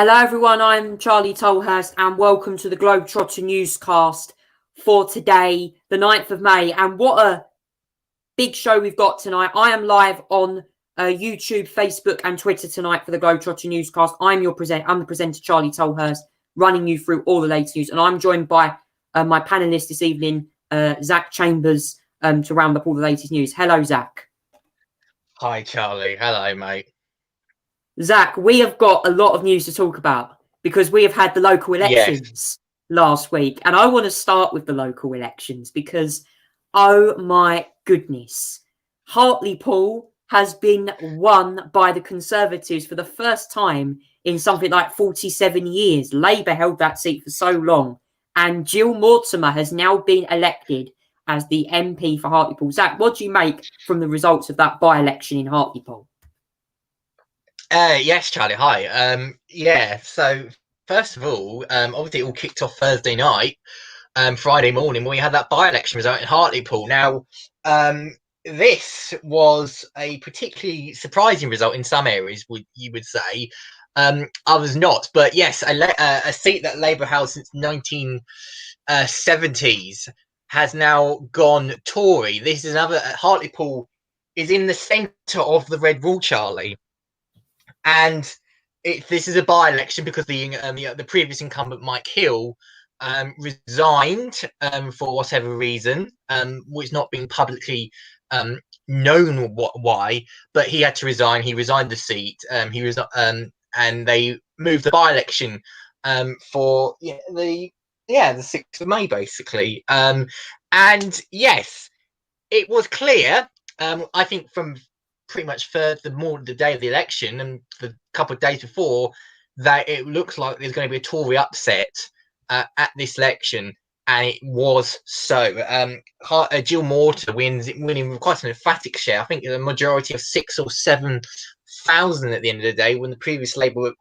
Hello everyone, I'm Charlie Tolhurst and welcome to the Globetrotter Newscast for today, the 9th of May. And what a big show we've got tonight. I am live on YouTube, Facebook and Twitter tonight for the Globetrotter Newscast. I'm the presenter, Charlie Tolhurst, running you through all the latest news. And I'm joined by my panellist this evening, Zach Chambers, to round up all the latest news. Hello, Zach. Hi, Charlie. Hello, mate. Zach, we have got a lot of news to talk about because we have had the local elections last week. And I want to start with the local elections because, oh my goodness, Hartlepool has been won by the Conservatives for the first time in something like 47 years. Labour held that seat for so long. And Jill Mortimer has now been elected as the MP for Hartlepool. Zach, what do you make from the results of that by-election in Hartlepool? Yes, Charlie. Hi. So first of all, obviously it all kicked off Thursday night, Friday morning when we had that by-election result in Hartlepool. Now, this was a particularly surprising result in some areas, you would say, others not. But yes, a seat that Labour held since 1970s has now gone Tory. This is another. Hartlepool is in the centre of the Red Wall, Charlie. And this is a by-election because the previous incumbent, Mike Hill, resigned for whatever reason, which not being publicly known why, but he had to resign. He resigned the seat. And they moved the by-election for the 6th of May, basically. And yes, it was clear. I think from pretty much for the day of the election and the couple of days before that it looks like there's going to be a Tory upset at this election, and it was so. Jill Mortimer winning with quite an emphatic share. I think a majority of 6,000 or 7,000 at the end of the day, when the previous Labour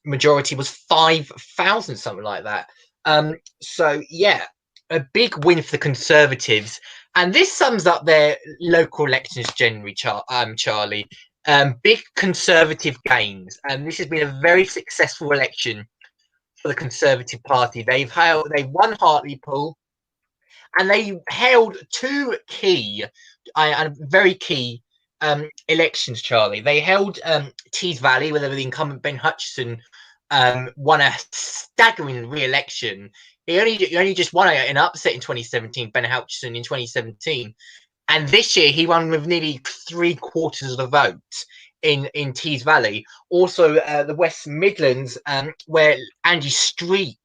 majority was 5,000, something like that. So yeah, a big win for the Conservatives. And this sums up their local elections generally, Charlie. Big Conservative gains. And this has been a very successful election for the Conservative Party. They won Hartlepool, and they held two key and very key elections, Charlie. They held Tees Valley, where the incumbent Ben Hutchison won a staggering re-election. He only just won an upset in 2017, Ben Hutchison in 2017. And this year he won with nearly 3/4 of the vote in Tees Valley. Also, the West Midlands, where Andy Street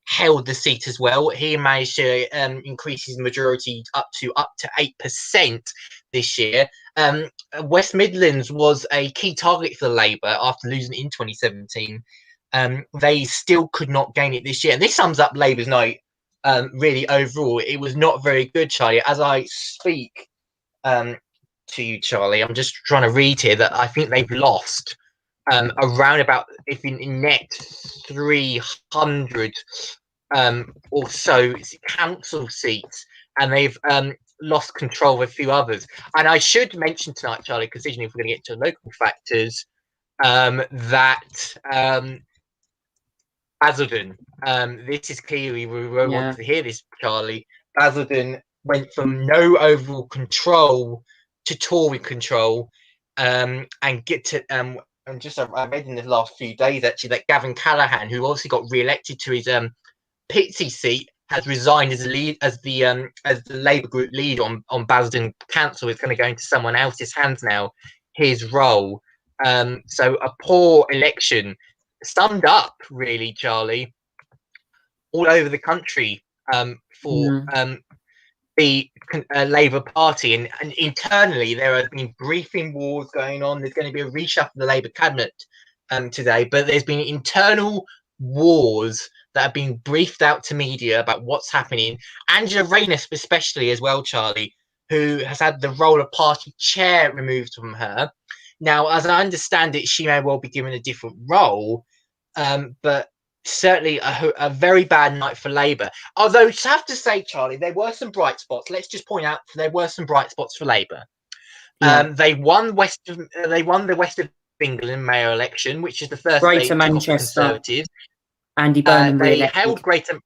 held the seat as well. He managed to increase his majority up to 8% this year. West Midlands was a key target for the Labour after losing it in 2017. They still could not gain it this year. And this sums up Labour's night really overall. It was not very good, Charlie. As I speak to you, Charlie, I'm just trying to read here that I think they've lost around about, if in net, 300 or so council seats. And they've lost control of a few others. And I should mention tonight, Charlie, considering if we're going to get to local factors, that Basildon, this is clearly, we want to hear this, Charlie. Basildon went from no overall control to Tory control, and get to and just I read in the last few days actually that Gavin Callaghan, who obviously got re-elected to his Pitsea seat, has resigned as the Labour group lead on Basildon Council. It's going to go into someone else's hands now, his role. So a poor election. Summed up, really, Charlie, all over the country for the Labour Party. And internally, there have been briefing wars going on. There's going to be a reshuffle of the Labour cabinet today, but there's been internal wars that have been briefed out to media about what's happening. Angela Rayner, especially, as well, Charlie, who has had the role of party chair removed from her. Now, as I understand it, she may well be given a different role, but certainly a very bad night for Labour. Although, I have to say, Charlie, there were some bright spots. Let's just point out there were some bright spots for Labour. They won the West of England mayor election, which is the first they Greater took off the Manchester, Conservatives. Andy Burnham They re-elected. held Greater,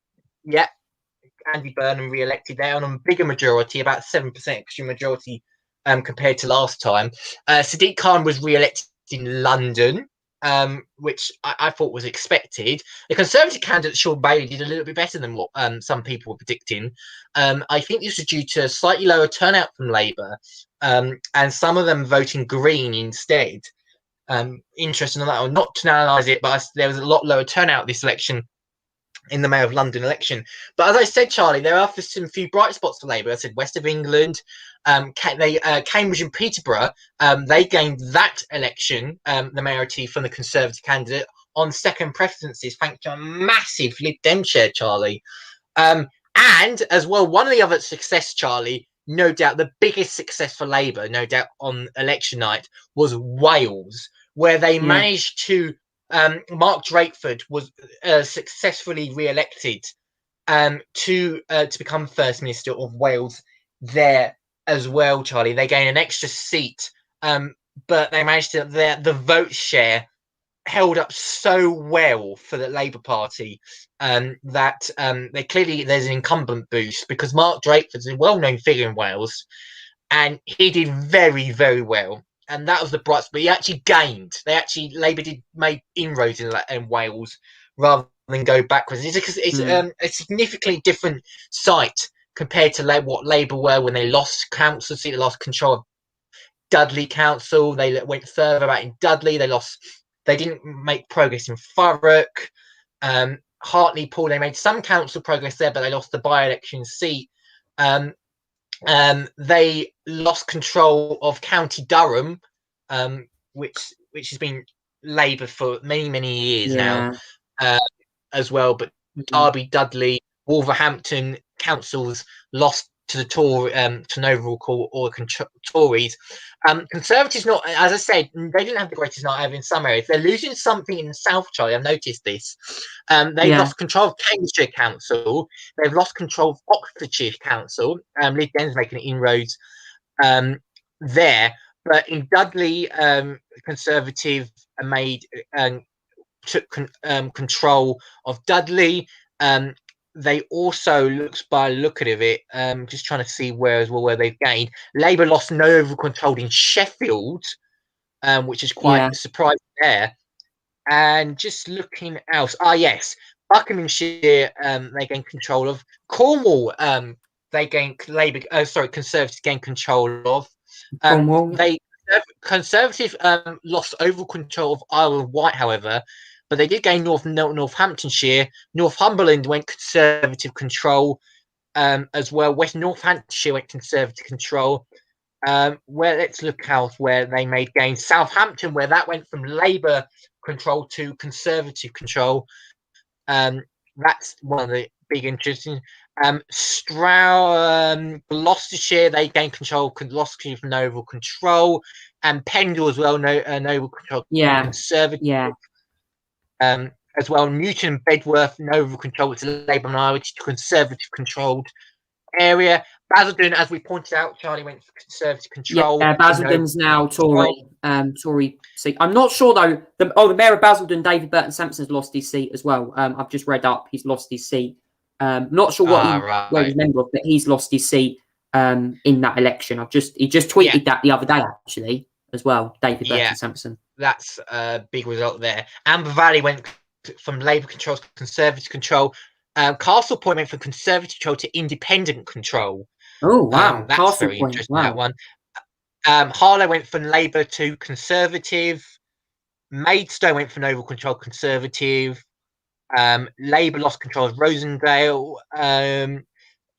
Andy Burnham re-elected there on a bigger majority, about 7% extra majority compared to last time. Sadiq Khan was re-elected in London, which I thought was expected. The Conservative candidate, Sean Bailey, did a little bit better than what some people were predicting. I think this was due to slightly lower turnout from Labour, and some of them voting Green instead. Interesting on that one, not to analyse it, but there was a lot lower turnout this election in the Mayor of London election. But as I said, Charlie, there are some few bright spots for Labour. I said West of England, Cambridge and Peterborough, they gained that election, the mayoralty from the Conservative candidate on second preferences, thanks to a massive Lib Dem share, Charlie. And as well, one of the other success, Charlie, no doubt the biggest success for Labour, no doubt on election night, was Wales, where they managed to Mark Drakeford was successfully re-elected to become First Minister of Wales there as well, Charlie. They gained an extra seat, but they managed to the vote share held up so well for the Labour Party that there's an incumbent boost, because Mark Drakeford's a well-known figure in Wales, and he did very, very well. And that was the bright spot. But he actually gained. Labour made inroads in Wales rather than go backwards. It's a significantly different site compared to what Labour were when they lost council seat. They lost control of Dudley Council. They went further back in Dudley. They didn't make progress in Thurrock. Hartlepool, they made some council progress there, but they lost the by-election seat. They lost control of County Durham, which has been Labour for many, many years now, as well. But Derby, Dudley, Wolverhampton councils lost to the to an overall call or Tories. Conservatives, not, as I said, they didn't have the greatest night ever in some areas. They're losing something in the south, Charlie. I've noticed this. They've lost control of Cambridgeshire Council. They've lost control of Oxfordshire Council. Lib Dems making inroads there. But in Dudley, Conservative took control of Dudley. They also, by looking at it, just trying to see where they've gained. Labour lost no overall control in Sheffield, which is quite surprising there. And just looking else, yes, Buckinghamshire, they gained control of. Cornwall, they gained Conservatives gained control of. Cornwall. Conservative lost overall control of Isle of Wight, however. But they did gain Northamptonshire. Northumberland went Conservative control as well. West Northamptonshire went Conservative control. Let's look out where they made gains. Southampton, where that went from Labour control to Conservative control. That's one of the big interesting. Gloucestershire, they gained control. Gloucestershire from overall control, and Pendle as well. No overall control. Conservative. As well, Newton and Bedworth, no overall control. It's a Labour minority to Conservative controlled area. Basildon, as we pointed out, Charlie went for Conservative control. Yeah, Basildon's now Tory. Tory seat. I'm not sure though. The Mayor of Basildon, David Burton Sampson's lost his seat as well. I've just read up. He's lost his seat. Not sure where he's a member of, but he's lost his seat in that election. He just tweeted that the other day actually as well. David Burton Sampson. That's a big result there. Amber Valley went from Labour control to Conservative control. Castle Point went from Conservative control to Independent control. Oh, wow. That's Castle very Point. Interesting, that one. Harlow went from Labour to Conservative. Maidstone went from overall control Conservative. Labour lost control of Rosendale.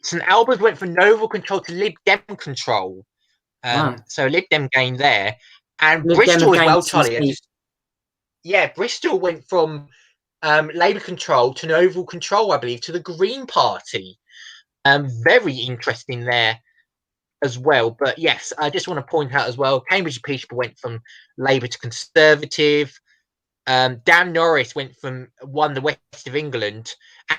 St Albans went from overall control to Lib Dem control. So Lib Dem gained there. And Lib Bristol as well, Charlie. Bristol went from Labour control to an overall control, I believe, to the Green Party. Very interesting there as well. But yes, I just want to point out as well, Cambridge and Peterborough went from Labour to Conservative. Dan Norris won the West of England.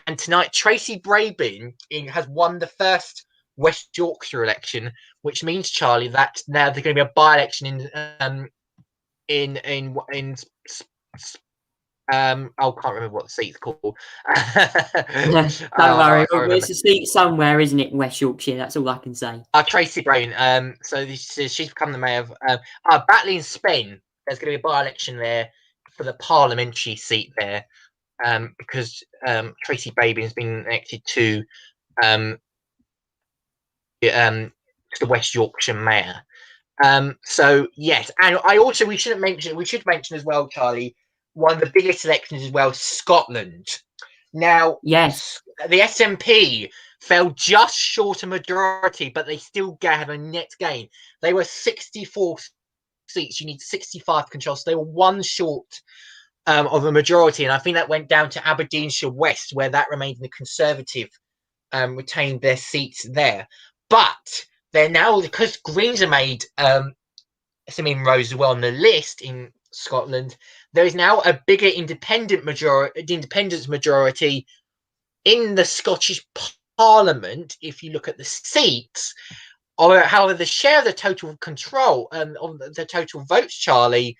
And tonight, Tracy Brabin has won the first West Yorkshire election, which means, Charlie, that now there's going to be a by-election I can't remember what the seat's called. Don't worry, I it's a seat somewhere, isn't it, in West Yorkshire? That's all I can say. Tracy Brabin. So she's become the mayor of Batley and Spen. There's going to be a by-election there for the parliamentary seat there, because Tracy Brabin has been elected to the West Yorkshire mayor. So yes, and we should mention as well, Charlie, one of the biggest elections as well, Scotland. Now, yes, the SNP fell just short of majority, but they still had a net gain. They were 64 seats. You need 65 control, so they were one short of a majority, and I think that went down to Aberdeenshire West, where that remained the Conservative retained their seats there. But they're now, because Greens have made some inroads as well on the list in Scotland, there is now a bigger independence majority in the Scottish Parliament. If you look at the seats, or however, the share of the total control of the total votes, Charlie,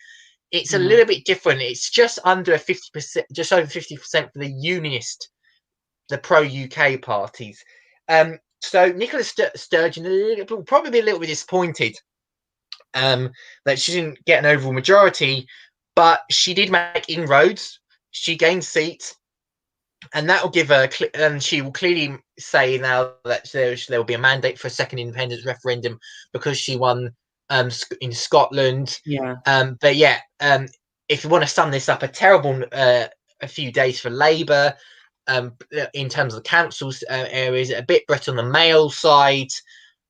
it's a little bit different. It's just under 50%, just over 50% for the Unionist, the pro-UK parties. So Nicola Sturgeon will probably be a little bit disappointed that she didn't get an overall majority, but she did make inroads. She gained seats, and that will give her, and she will clearly say now that there will be a mandate for a second independence referendum because she won in Scotland. Yeah. But yeah, if you want to sum this up, a terrible a few days for Labour. In terms of the council's areas, a bit better on the male side,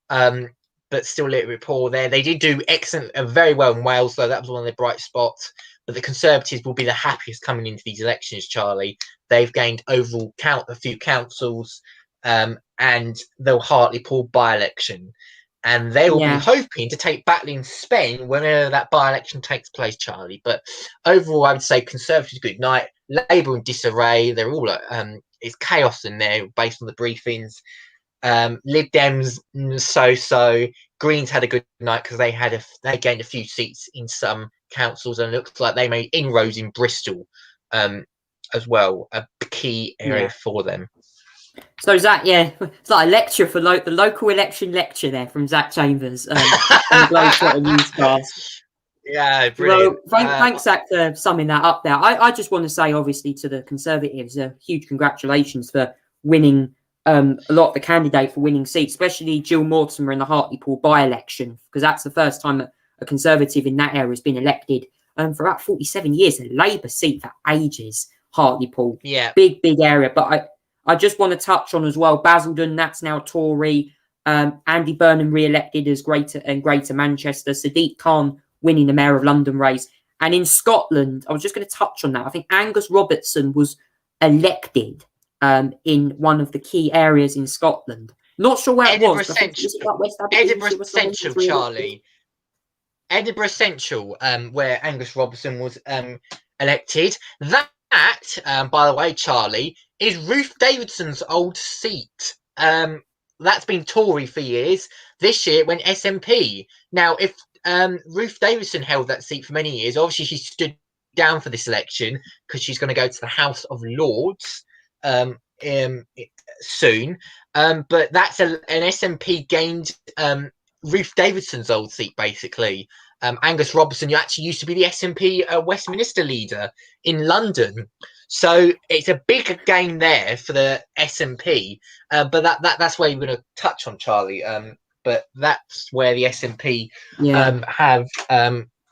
but still a little bit poor there. They did do excellent, very well in Wales, though. That was one of their bright spots. But the Conservatives will be the happiest coming into these elections, Charlie. They've gained overall a few councils, and the Hartlepool by-election. And they will be hoping to take Batley and Spen whenever that by-election takes place, Charlie. But overall, I would say Conservatives good night. Labour in disarray. They're all it's chaos in there based on the briefings. Lib Dems so. Greens had a good night because they gained a few seats in some councils, and it looks like they made inroads in Bristol as well, a key area for them. So Zach, it's like a lecture for the local election lecture there from Zach Chambers on the Globetrotter Newscast. Yeah, brilliant. Well, thanks, Zach, for summing that up there. I just want to say, obviously, to the Conservatives, a huge congratulations for winning a lot of the candidate for winning seats, especially Jill Mortimer in the Hartlepool by-election, because that's the first time that a Conservative in that area has been elected for about 47 years. A Labour seat for ages, Hartlepool. Yeah. Big area. But I just want to touch on as well, Basildon, that's now Tory. Andy Burnham re-elected as Greater Manchester. Sadiq Khan winning the Mayor of London race. And in Scotland, I was just going to touch on that. I think Angus Robertson was elected in one of the key areas in Scotland. Not sure where Edinburgh it was. Edinburgh Central, Charlie. Edinburgh Central, where Angus Robertson was elected. That, by the way, Charlie, is Ruth Davidson's old seat. That's been Tory for years. This year it went SNP. Now, if Ruth Davidson held that seat for many years, obviously she stood down for this election because she's going to go to the House of Lords soon. But that's an SNP gained Ruth Davidson's old seat, basically. Angus Robertson, you actually used to be the SNP Westminster leader in London. So it's a big gain there for the SNP. But that's where you're going to touch on, Charlie. But that's where the SNP have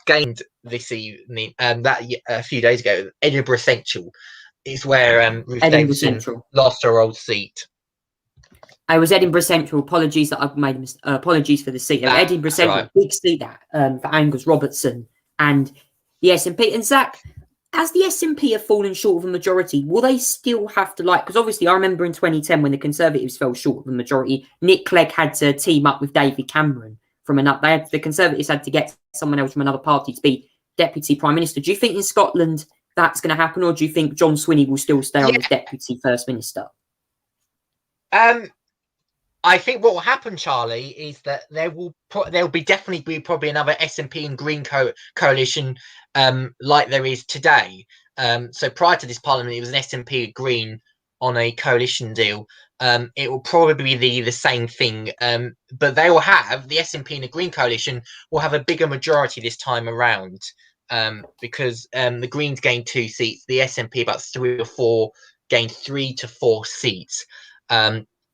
gained this evening. That a few days ago, Edinburgh Central is where Ruth Davidson lost her old seat. I was Edinburgh Central. Apologies that I've made apologies for the seat. Edinburgh Central, right. Big seat that for Angus Robertson and the SNP. And Zach, as the SNP have fallen short of a majority, will they still have to because obviously I remember in 2010 when the Conservatives fell short of a majority, Nick Clegg had to team up with David Cameron the Conservatives had to get someone else from another party to be Deputy Prime Minister. Do you think in Scotland that's going to happen, or do you think John Swinney will still stay on as Deputy First Minister? I think what will happen, Charlie, is that there'll be definitely be probably another SNP and Green coalition, like there is today. So prior to this parliament, it was an SNP and Green on a coalition deal. It will probably be the same thing, but they will have the SNP and the Green coalition will have a bigger majority this time around, because the Greens gained 2 seats, the SNP about 3 or 4 gained 3 to 4 seats.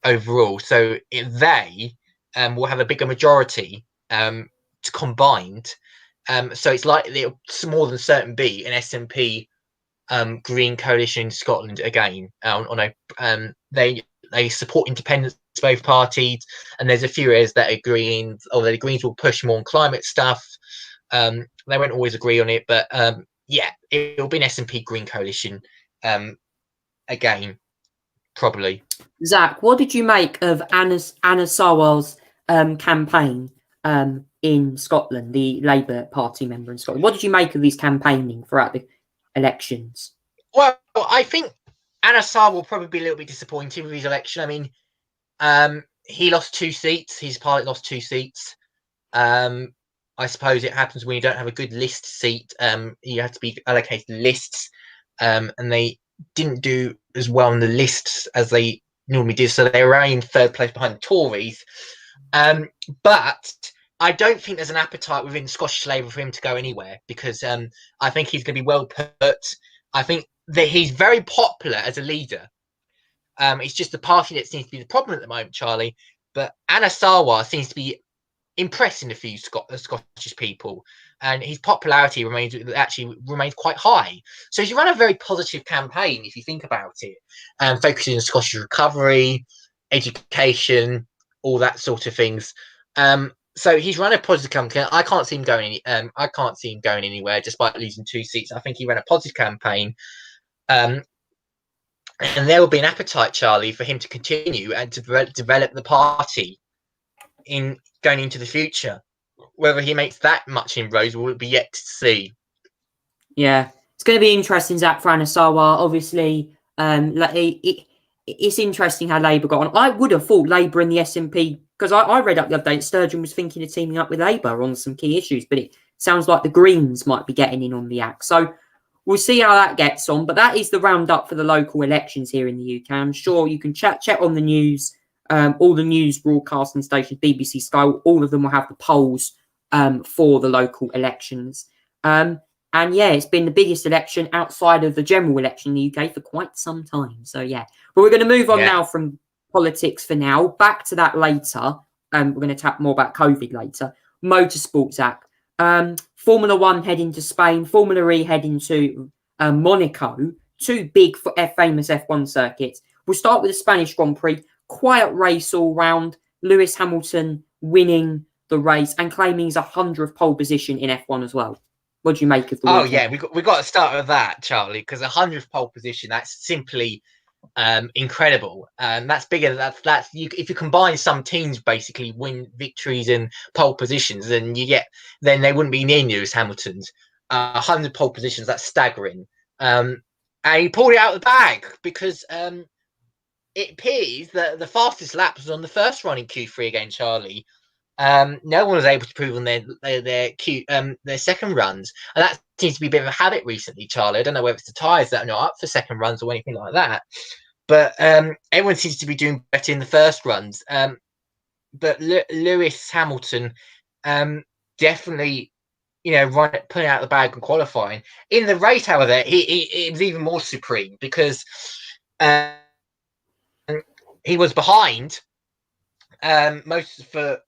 Overall, so they will have a bigger majority combined. So it's likely it's more than certain be an SNP Green coalition in Scotland again. On a they support independence, both parties, and there's a few areas that are Greens, although the Greens will push more on climate stuff. They won't always agree on it, but yeah, it'll be an SNP Green coalition again. Probably. Zach, what did you make of Anna Sawal's campaign in Scotland, the Labour Party member in Scotland? What did you make of his campaigning throughout the elections? Well, I think Anna Sawal will probably be a little bit disappointed with his election. I mean, he lost 2 seats. His party lost 2 seats. I suppose it happens when you don't have a good list seat. You have to be allocated lists, and they didn't do as well on the lists as they normally did, so they were only in 3rd place behind the Tories. But I don't think there's an appetite within Scottish Labour for him to go anywhere, because I think he's going to be well put. I think that he's very popular as a leader. It's just the party that seems to be the problem at the moment, Charlie. But Anna Sawal seems to be impressing a few Scottish people, and his popularity remains quite high. So he's run a very positive campaign, if you think about it, focusing on Scottish recovery, education, all that sort of things. So he's run a positive campaign. I can't see him going anywhere despite losing 2 seats. I think he ran a positive campaign, and there will be an appetite, Charlie, for him to continue and to develop the party in going into the future. Whether he makes that much inroads will be yet to see. Yeah, it's going to be interesting, Zach, for Anna Sawal. Obviously, it's interesting how Labour got on. I would have thought Labour and the SNP, because I read up the other day, Sturgeon was thinking of teaming up with Labour on some key issues, but it sounds like the Greens might be getting in on the act. So we'll see how that gets on. But that is the roundup for the local elections here in the UK. I'm sure you can check on the news. All the news broadcasting stations, BBC, Sky, all of them will have the polls for the local elections. And yeah, it's been the biggest election outside of the general election in the UK for quite some time. So yeah, but we're going to move on now from politics for now. Back to that later. We're going to talk more about COVID later. Motorsport, Zach. Formula One heading to Spain. Formula E heading to Monaco. 2 big famous F1 circuits. We'll start with the Spanish Grand Prix. Quiet race all round. Lewis Hamilton winning the race and claiming his 100th pole position in F1 as well. What do you make of the weekend? Yeah, we got to start with that, Charlie, because 100th pole position, that's simply incredible. That's bigger. That's if you combine some teams basically win victories and pole positions, then they wouldn't be near Lewis Hamilton's 100 pole positions. That's staggering. And he pulled it out of the bag because it appears that the fastest lap was on the first run in Q3 again, Charlie. No one was able to prove on their second runs, and that seems to be a bit of a habit recently, Charlie. I don't know whether it's the tyres that are not up for second runs or anything like that, but everyone seems to be doing better in the first runs. But Lewis Hamilton definitely, putting out the bag and qualifying. In the race, however, it was even more supreme because he was behind most for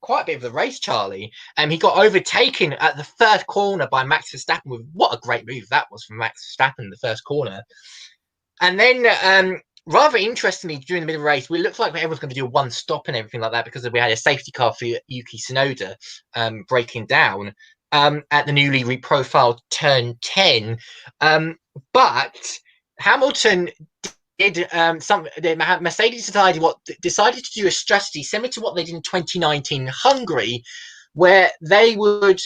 quite a bit of the race, Charlie. He got overtaken at the first corner by Max Verstappen. What a great move that was from Max Verstappen in the first corner. And then, rather interestingly, during the middle of the race, it looked like everyone's going to do a one stop and everything like that because we had a safety car for Yuki Tsunoda breaking down at the newly reprofiled turn 10. But Hamilton did Mercedes decided to do a strategy similar to what they did in 2019 Hungary, where they would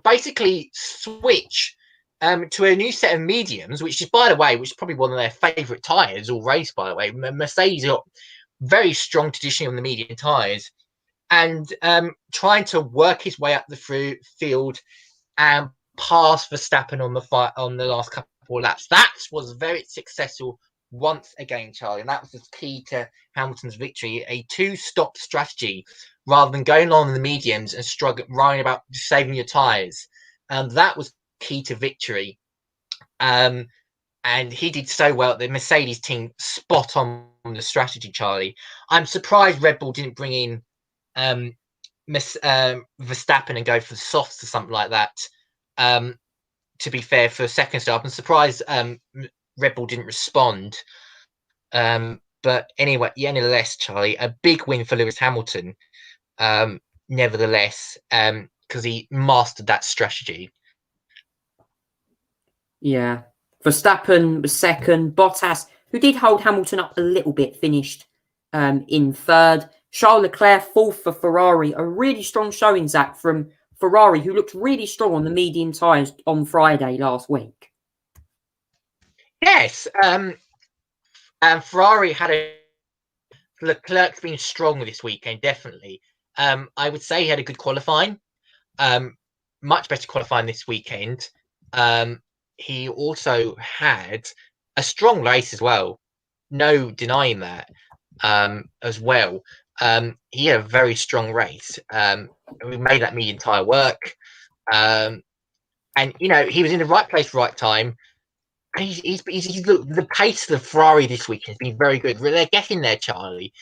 basically switch to a new set of mediums, which is, by the way, which is probably one of their favourite tyres all race, by the way. Mercedes got very strong traditionally on the medium tyres, and trying to work his way up the field and pass Verstappen on the last couple of laps. That was very successful once again, Charlie, and that was the key to Hamilton's victory. A two-stop strategy rather than going on in the mediums and struggling, worrying about saving your tyres. That was key to victory. And he did so well. The Mercedes team spot on the strategy, Charlie. I'm surprised Red Bull didn't bring in Verstappen and go for the softs or something like that. To be fair, for a second stop, I'm surprised Red Bull didn't respond. But anyway, nevertheless, Charlie, a big win for Lewis Hamilton. Nevertheless, because he mastered that strategy. Yeah. Verstappen was second. Bottas, who did hold Hamilton up a little bit, finished in third. Charles Leclerc, fourth for Ferrari. A really strong showing, Zach, from Ferrari, who looked really strong on the medium tyres on Friday last week. Yes. Ferrari had Leclerc's been strong this weekend, definitely. I would say he had a good qualifying. Much better qualifying this weekend. He also had a strong race as well. No denying that as well. He had a very strong race. We made that medium tyre work. And, he was in the right place, right time. And he's the pace of the Ferrari this week has been very good. They're getting there, Charlie.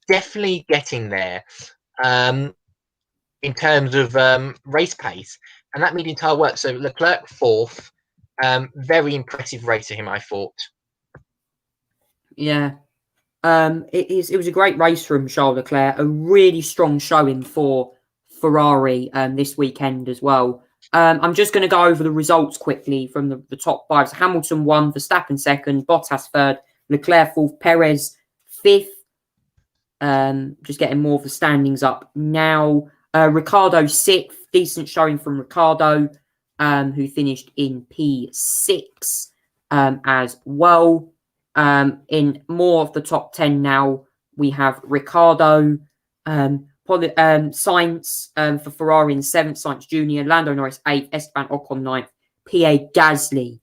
Definitely getting there in terms of race pace. And that medium tyre work. So Leclerc fourth. Very impressive race for him, I thought. Yeah. It was a great race from Charles Leclerc. A really strong showing for Ferrari this weekend as well. I'm just going to go over the results quickly from the top five. So Hamilton won, Verstappen second, Bottas third, Leclerc fourth, Perez fifth. Just getting more of the standings up now. Ricciardo sixth, decent showing from Ricciardo, who finished in P6 as well. In more of the top 10 now, we have Ricciardo, Sainz for Ferrari in 7th, Sainz Jr., Lando Norris 8th, Esteban Ocon 9th, Pierre Gasly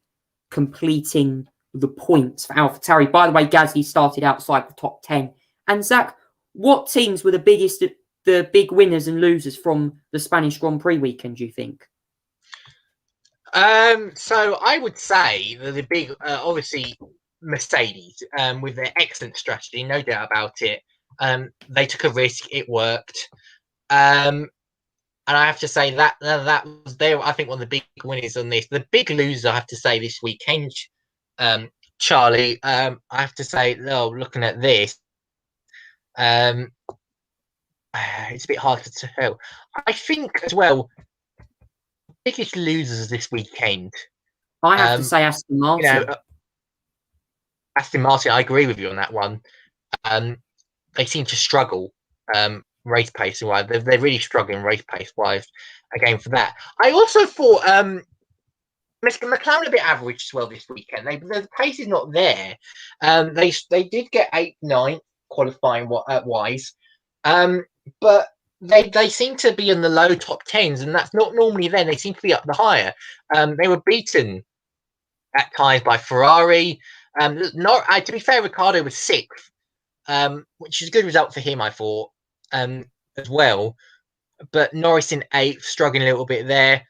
completing the points for AlphaTauri. By the way, Gasly started outside the top 10. And Zach, what teams were the big winners and losers from the Spanish Grand Prix weekend, do you think? So I would say that the big, obviously, Mercedes, with their excellent strategy, no doubt about it. They took a risk, it worked. And I have to say that was I think, one of the big winners on this. The big loser, I have to say, this weekend, Charlie, I have to say, looking at this, it's a bit hard to tell. I think as well, biggest losers this weekend. I have to say Aston Martin. Aston Martin, I agree with you on that one. They seem to struggle race pace wise. They're really struggling race pace wise. Again, for that, I also thought McLaren a bit average as well this weekend. The pace is not there. They did get 8th, 9th qualifying wise, but they seem to be in the low top 10s, and that's not normally them. They seem to be up the higher. They were beaten at times by Ferrari. To be fair, Ricciardo was 6th, which is a good result for him, I thought, as well. But Norris in 8th, struggling a little bit there.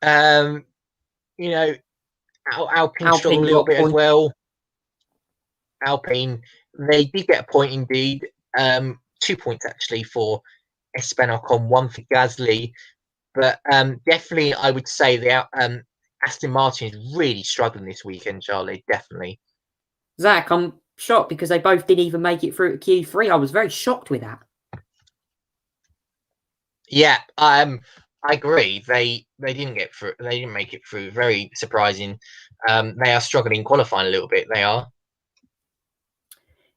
Alpine struggled a little bit as well. Alpine, they did get a point indeed. 2 points actually for Esteban Ocon, 1 for Gasly. But definitely, I would say the Aston Martin is really struggling this weekend, Charlie. Definitely. Zach, I'm shocked because they both didn't even make it through to Q3. I was very shocked with that. Yeah, I agree. They didn't get through. They didn't make it through. Very surprising. They are struggling qualifying a little bit. They are.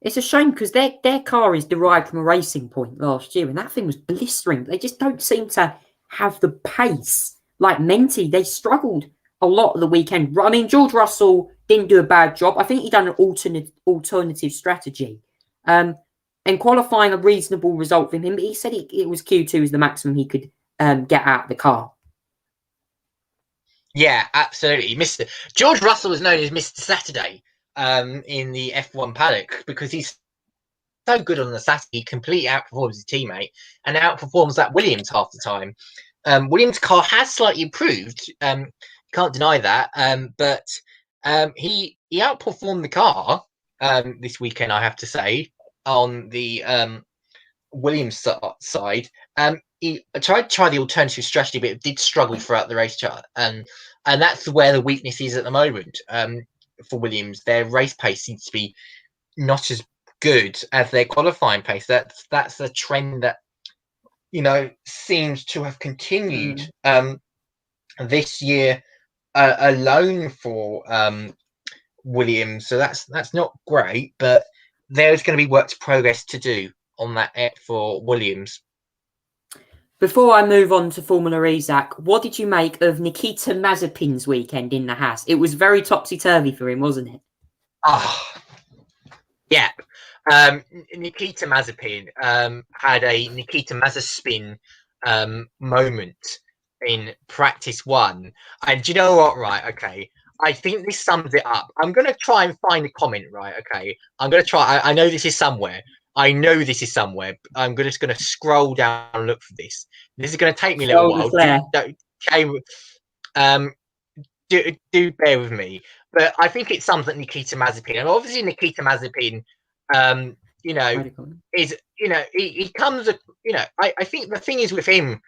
It's a shame because their car is derived from a Racing Point last year, and that thing was blistering. They just don't seem to have the pace like Menti. They struggled a lot of the weekend. I mean, George Russell didn't do a bad job. I think he done an alternative strategy. and qualifying a reasonable result from him. But he said it was Q2 was the maximum he could get out of the car. Yeah, absolutely. Mr. George Russell was known as Mr. Saturday in the F1 paddock because he's so good on the Saturday. He completely outperforms his teammate and outperforms that Williams half the time. Williams' car has slightly improved. Can't deny that. But he outperformed the car this weekend, I have to say, on the Williams side. He tried to try the alternative strategy, but it did struggle throughout the race chart. And that's where the weakness is at the moment for Williams. Their race pace seems to be not as good as their qualifying pace. That's a trend that seems to have continued this year alone for Williams. So that's not great, but there's going to be work to progress to do on that for Williams. Before I move on to Formula E, Zach, what did you make of Nikita Mazepin's weekend in the Haas? It was very topsy-turvy for him, wasn't it? Yeah. Nikita Mazepin had a Nikita Mazepin moment in practice one. And do you know what? Right. Okay. I think this sums it up. I'm going to try and find a comment. Right. Okay. I'm going to try. I know this is somewhere. I'm just going to scroll down and look for this. This is going to take me a little while. Do bear with me. But I think it's something Nikita Mazepin. And obviously Nikita Mazepin, he comes, I think the thing is with him,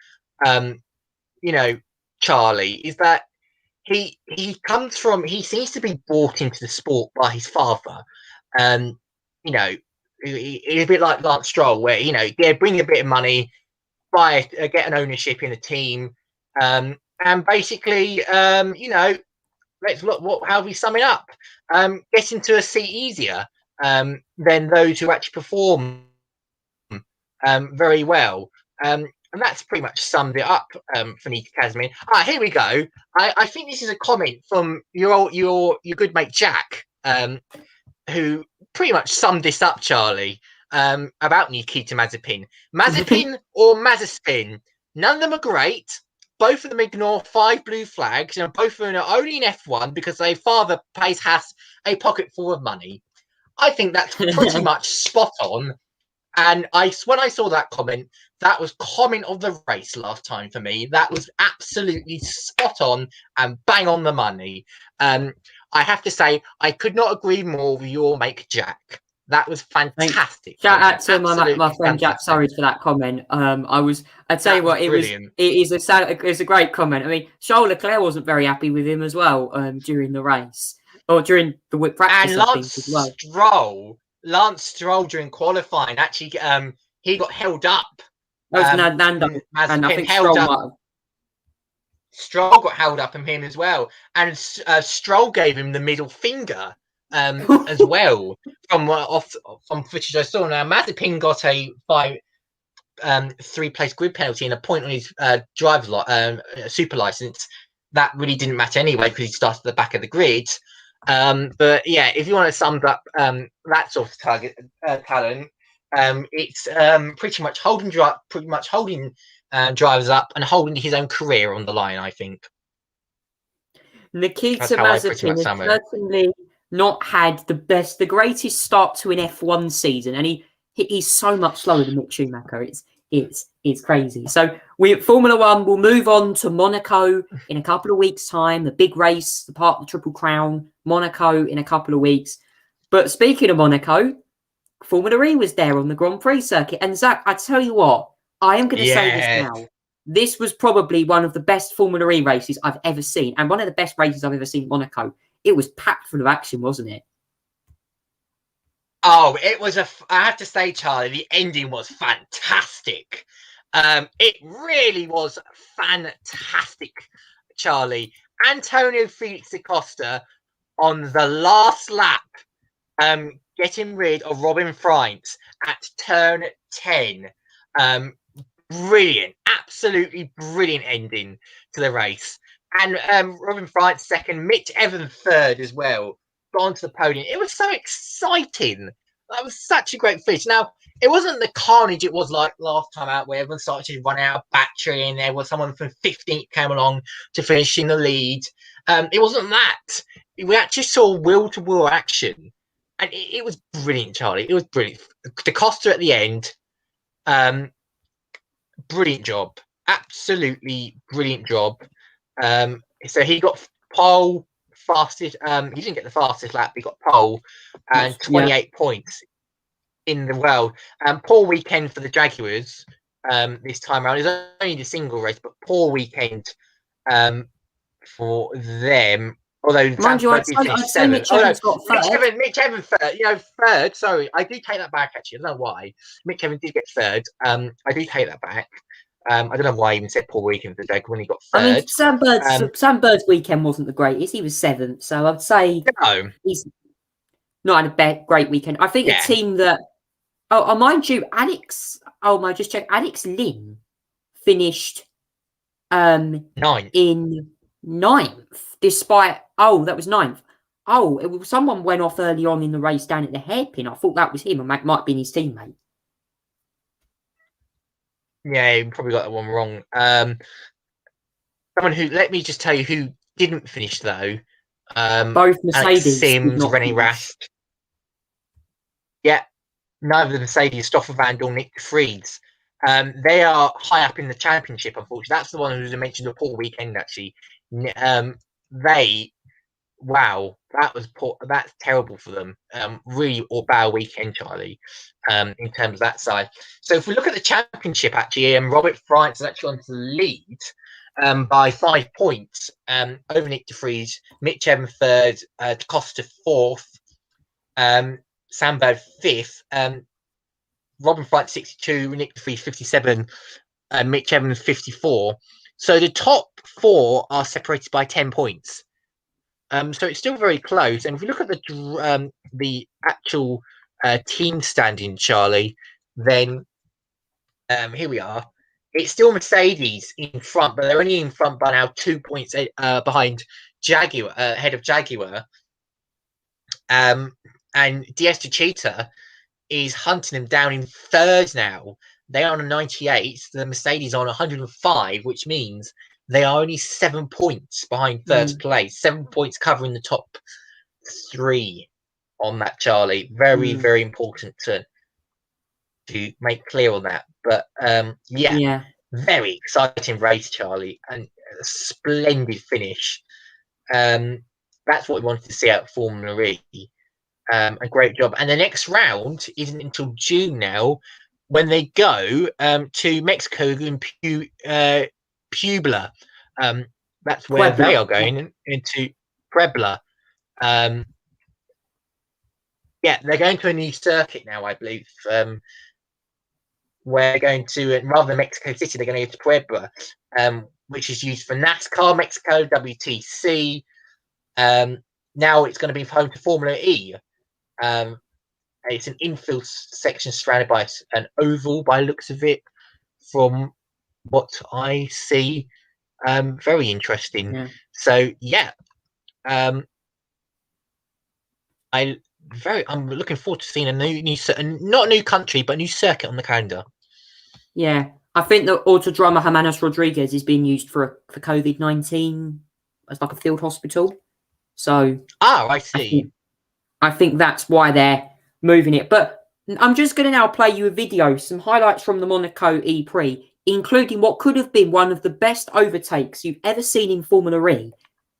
Charlie, is that he seems to be brought into the sport by his father. He's a bit like Lance Stroll, where bring a bit of money, get an ownership in a team, and basically, let's look how we sum it up. Get into a seat easier than those who actually perform very well. And that's pretty much summed it up for Nikita Mazepin. Here we go. I think this is a comment from your good mate Jack, who pretty much summed this up, Charlie, about Nikita Mazepin. Mazepin or Mazepin, none of them are great. Both of them ignore 5 blue flags, and both of them are only in F1 because their father pays Haas a pocket full of money. I think that's pretty much spot on. And when I saw that comment, that was comment of the race last time for me. That was absolutely spot on and bang on the money. I have to say, I could not agree more with your mate Jack. That was fantastic. Shout out to my friend Jack. Sorry for that comment. I'd tell you what, it's a great comment. I mean, Charles Leclerc wasn't very happy with him as well during the race or during the practice. And Lance Stroll during qualifying actually he got held up. That was Nando, and I think Stroll got held up in him as well, and Stroll gave him the middle finger as well from footage I saw. Now Mazepin got a 3-place grid penalty and a point on his driver's super license. That really didn't matter anyway because he started at the back of the grid. But yeah, if you want to sum up that sort of talent, it's pretty much holding drivers up and holding his own career on the line, I think. Nikita Mazepin has certainly not had the greatest start to an F1 season, and he's so much slower than Mick Schumacher. It's crazy. So Formula One will move on to Monaco in a couple of weeks' time. The big race, the part of the Triple Crown, Monaco in a couple of weeks. But speaking of Monaco, Formula E was there on the Grand Prix circuit. And Zach, I tell you what, I am going to say this now. This was probably one of the best Formula E races I've ever seen, and one of the best races I've ever seen in Monaco. It was packed full of action, wasn't it? Oh, it was I have to say, Charlie, the ending was fantastic. It really was fantastic, Charlie. Antonio Felix Acosta on the last lap, getting rid of Robin Frijns at turn 10. Brilliant, absolutely brilliant ending to the race. And Robin Frijns second, Mitch Evans third as well, got onto the podium. It was so exciting. That was such a great finish. Now, it wasn't the carnage it was like last time out, where everyone started to run out of battery, and there was someone from 15th came along to finish in the lead. It wasn't that. We actually saw will-to-will action, and it was brilliant, Charlie. It was brilliant. The Costa at the end, brilliant job. Absolutely brilliant job. So he got pole fastest. He didn't get the fastest lap. He got pole and 28 points in the world. Poor weekend for the Jaguars this time around. It was only the single race, but poor weekend for them. Although mind you, I'd say Mitch Evans got third. Mitch Evans third. Third. Sorry, I do take that back. Actually, I don't know why. Mitch Evans did get third. I do take that back. I don't know why I even said poor weekend for the Jaguars when he got third. I mean, Sam Bird's weekend wasn't the greatest. He was seventh, so I'd say he's not had a great weekend. I think a team that, mind you, Alex Lynn finished in ninth, despite that was ninth. Someone went off early on in the race down at the hairpin. I thought that was him, or might have been his teammate. Yeah, you probably got that one wrong. Someone who, let me just tell you who didn't finish though. Both Mercedes. Alex Sims, René Rast. Yeah, neither the Mercedes, Stoffel Vandoorne, Nick de Vries. They are high up in the championship, unfortunately. That's the one who mentioned the poor weekend, actually. Wow, that was poor. That's terrible for them. Really bad weekend, Charlie, in terms of that side. So if we look at the championship, actually, Robert France is actually on to the lead by 5 points over Nick de Vries, Mitch Evans third, Costa fourth, Sam Bird fifth, Robin France 62, Nick de Vries 57, Mitch Evans 54. So the top four are separated by 10 points. So it's still very close. And if we look at the actual team standing, Charlie, then here we are. It's still Mercedes in front, but they're only in front by now 2 points behind Jaguar, ahead of Jaguar. And DS Cheetah is hunting them down in third now. They are on a 98. The Mercedes on 105, which means they are only 7 points behind third place. 7 points covering the top three on that, Charlie. Very, very important to make clear on that. But very exciting race, Charlie, and a splendid finish. That's what we wanted to see out of Formula E. A great job. And the next round isn't until June now, when they go to Mexico and Puebla. That's where they are going into Puebla. They're going to a new circuit now, I believe. We're going to, rather than Mexico City, they're going to go to Puebla, which is used for NASCAR, Mexico, WTC. Now it's going to be home to Formula E. It's an infield section surrounded by an oval by the looks of it, from what I see. Very interesting. Yeah. So I'm looking forward to seeing a new not a new country, but a new circuit on the calendar. Yeah, I think that Autodromo Hermanos Rodriguez is being used for COVID-19 as like a field hospital. So I see. I think that's why they're moving it. But I'm just going to now play you a video, some highlights from the Monaco Prix, including what could have been one of the best overtakes you've ever seen in Formula E,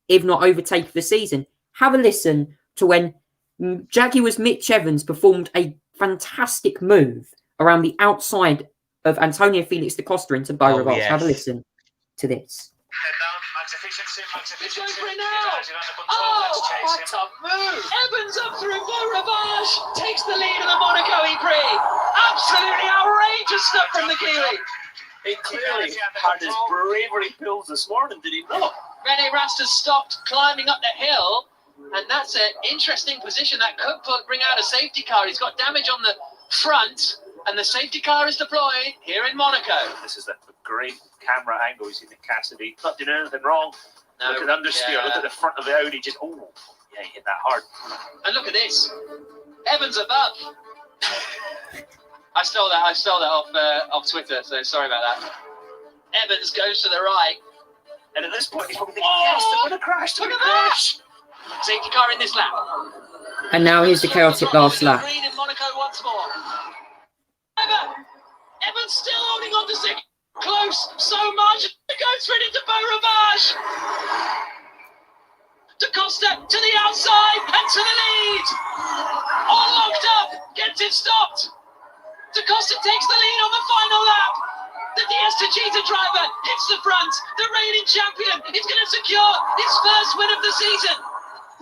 if not overtake of the season. Have a listen to when Jaguar's Mitch Evans performed a fantastic move around the outside of Antonio Felix da Costa into Beau Rivage. Yes. Have a listen to this. He's going for it now. What a move! Evans up through Beau Rivage, takes the lead in the Monaco Prix. Absolutely outrageous stuff from the Kiwi. He clearly had his bravery pills this morning, did he not? René Rast has stopped climbing up the hill, and that's an interesting position. That could bring out a safety car. He's got damage on the front, and the safety car is deployed here in Monaco. This is a great camera angle. You see the Cassidy not doing anything wrong. No, look at understeer. Look at the front of the Audi. He hit that hard. And look at this. Evans above. I stole that off Twitter, so sorry about that. Evans goes to the right. And at this point, he's probably thinking, yes, they're going to crash. Look at that! Safety car in this lap. And now here's the chaotic last lap. Green in Monaco once more. Evans still holding on to second. Close, so much. It goes for it into Beau Rivage. Da Costa to the outside and to the lead. All locked up, gets it stopped. Da Costa takes the lead on the final lap. The DS2Gita driver hits the front. The reigning champion is going to secure his first win of the season.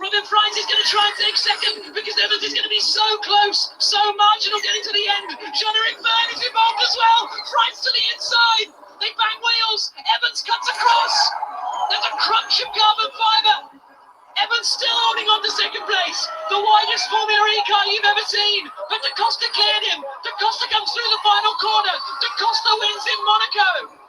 Robin Fries is going to try and take second because Evans is going to be so close, so marginal getting to the end. Jean-Eric Verne is involved as well. Fries to the inside. They bang wheels. Evans cuts across. There's a crunch of carbon fibre. Evans still holding on to second place. The widest Formula E car you've ever seen. But Da Costa cleared him. Da Costa comes through the final corner. Da Costa wins in Monaco.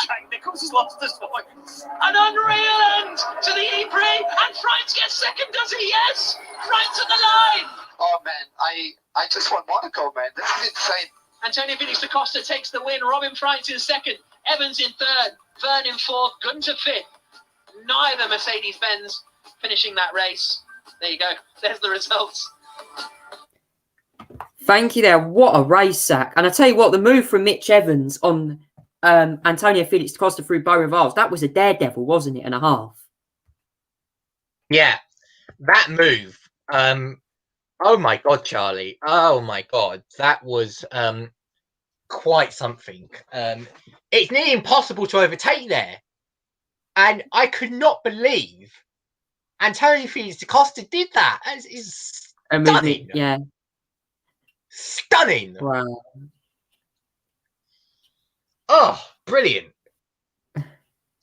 Jack Nicholls has lost his voice. An unreal end to the E-Prix. And Franz gets second, does he? Yes. Franz at the line. Oh, man. I just won Monaco, man. This is insane. Antonio Felix da Costa takes the win. Robin Franz in second. Evans in third. Verne in fourth. Gunter fifth. Neither Mercedes-Benz finishing that race. There you go. There's the results. Thank you there. What a race, Zach. And I tell you what, the move from Mitch Evans on Antonio Felix da Costa through Beau Rivage, that was a daredevil, wasn't it, and a half? Yeah, that move. Oh my God, Charlie. Oh my God. That was quite something. It's nearly impossible to overtake there. And I could not believe Antonio Felix da Costa did that. It's stunning. Yeah. Stunning. Wow. Oh, brilliant.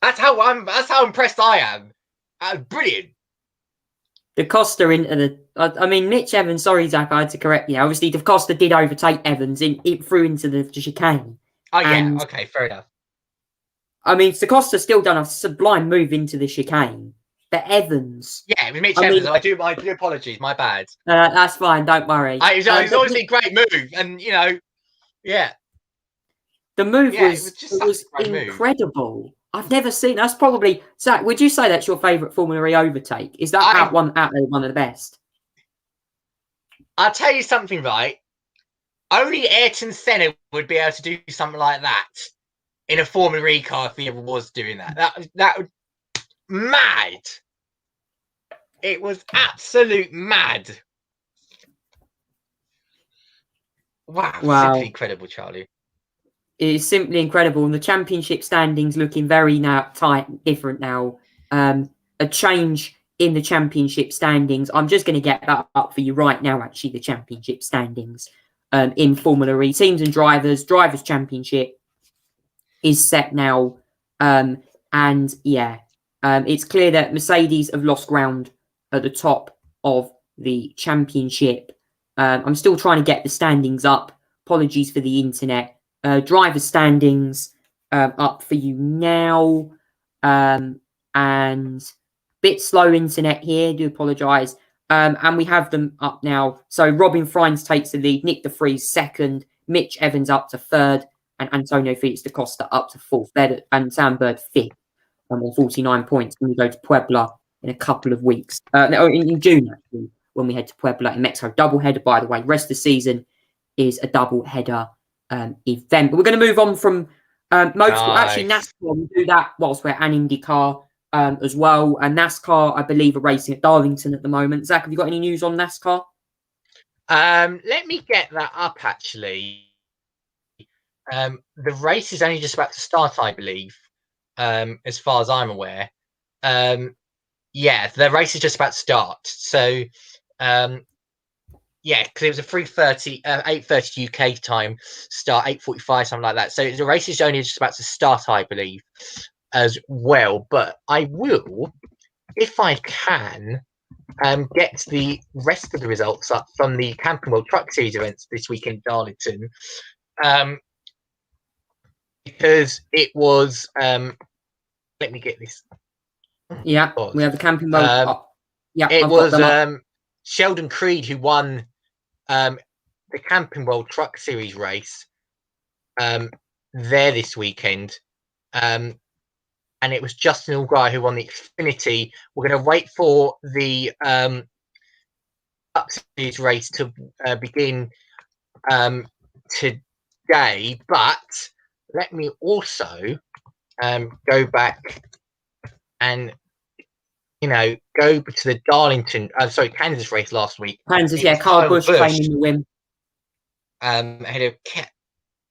That's how impressed I am. Brilliant. Da Costa into the... I mean, Mitch Evans, sorry, Zach, I had to correct you. Obviously, Da Costa did overtake Evans. It threw into the chicane. Oh, yeah. Okay, fair enough. I mean, Da Costa still done a sublime move into the chicane. But Evans... Yeah, it was Mitch Evans. I do apologies. My bad. That's fine. Don't worry. It was obviously a great move. And, yeah. The move was move. incredible. I've never seen... That's probably... Zach, would you say that's your favourite Formula E overtake? Is that one of the best? I'll tell you something, right? Only Ayrton Senna would be able to do something like that in a Formula E car if he ever was doing that. That would... Mad. It was absolute mad. Wow. Simply incredible, Charlie. It is simply incredible. And the championship standings looking very different now. A change in the championship standings. I'm just going to get that up for you right now, actually, the championship standings in Formula E. Teams and drivers championship is set now. It's clear that Mercedes have lost ground at the top of the championship. I'm still trying to get the standings up. Apologies for the internet. Driver standings up for you now. And bit slow internet here. Do apologise. And we have them up now. So Robin Fries takes the lead. Nick de Vries second. Mitch Evans up to third. And Antonio Felix da Costa up to fourth. And Sam Bird fifth. On 49 points when we go to Puebla in a couple of weeks. In June, actually, when we head to Puebla in Mexico. Double header, by the way. The rest of the season is a double header event. But we're going to move on from motorsport. Actually, NASCAR, we'll do that whilst we're at an IndyCar as well. And NASCAR, I believe, are racing at Darlington at the moment. Zach, have you got any news on NASCAR? Let me get that up, actually. The race is only just about to start, I believe. As far as I'm aware. The race is just about to start. So, because it was a 8:30 UK time start, 8:45, something like that. So the race is only just about to start, I believe, as well. But I will, if I can, get the rest of the results up from the Camping World Truck Series events this week in Darlington. Because it was let me get this. Yeah, we have the Camping World. It was Sheldon Creed who won the Camping World Truck Series race there this weekend. And it was Justin Allgaier who won the Xfinity. We're going to wait for the Truck Series race to begin today, but let me also go back and go to the Kansas race last week. Kansas, yeah, Kyle Busch claiming the win. Ahead of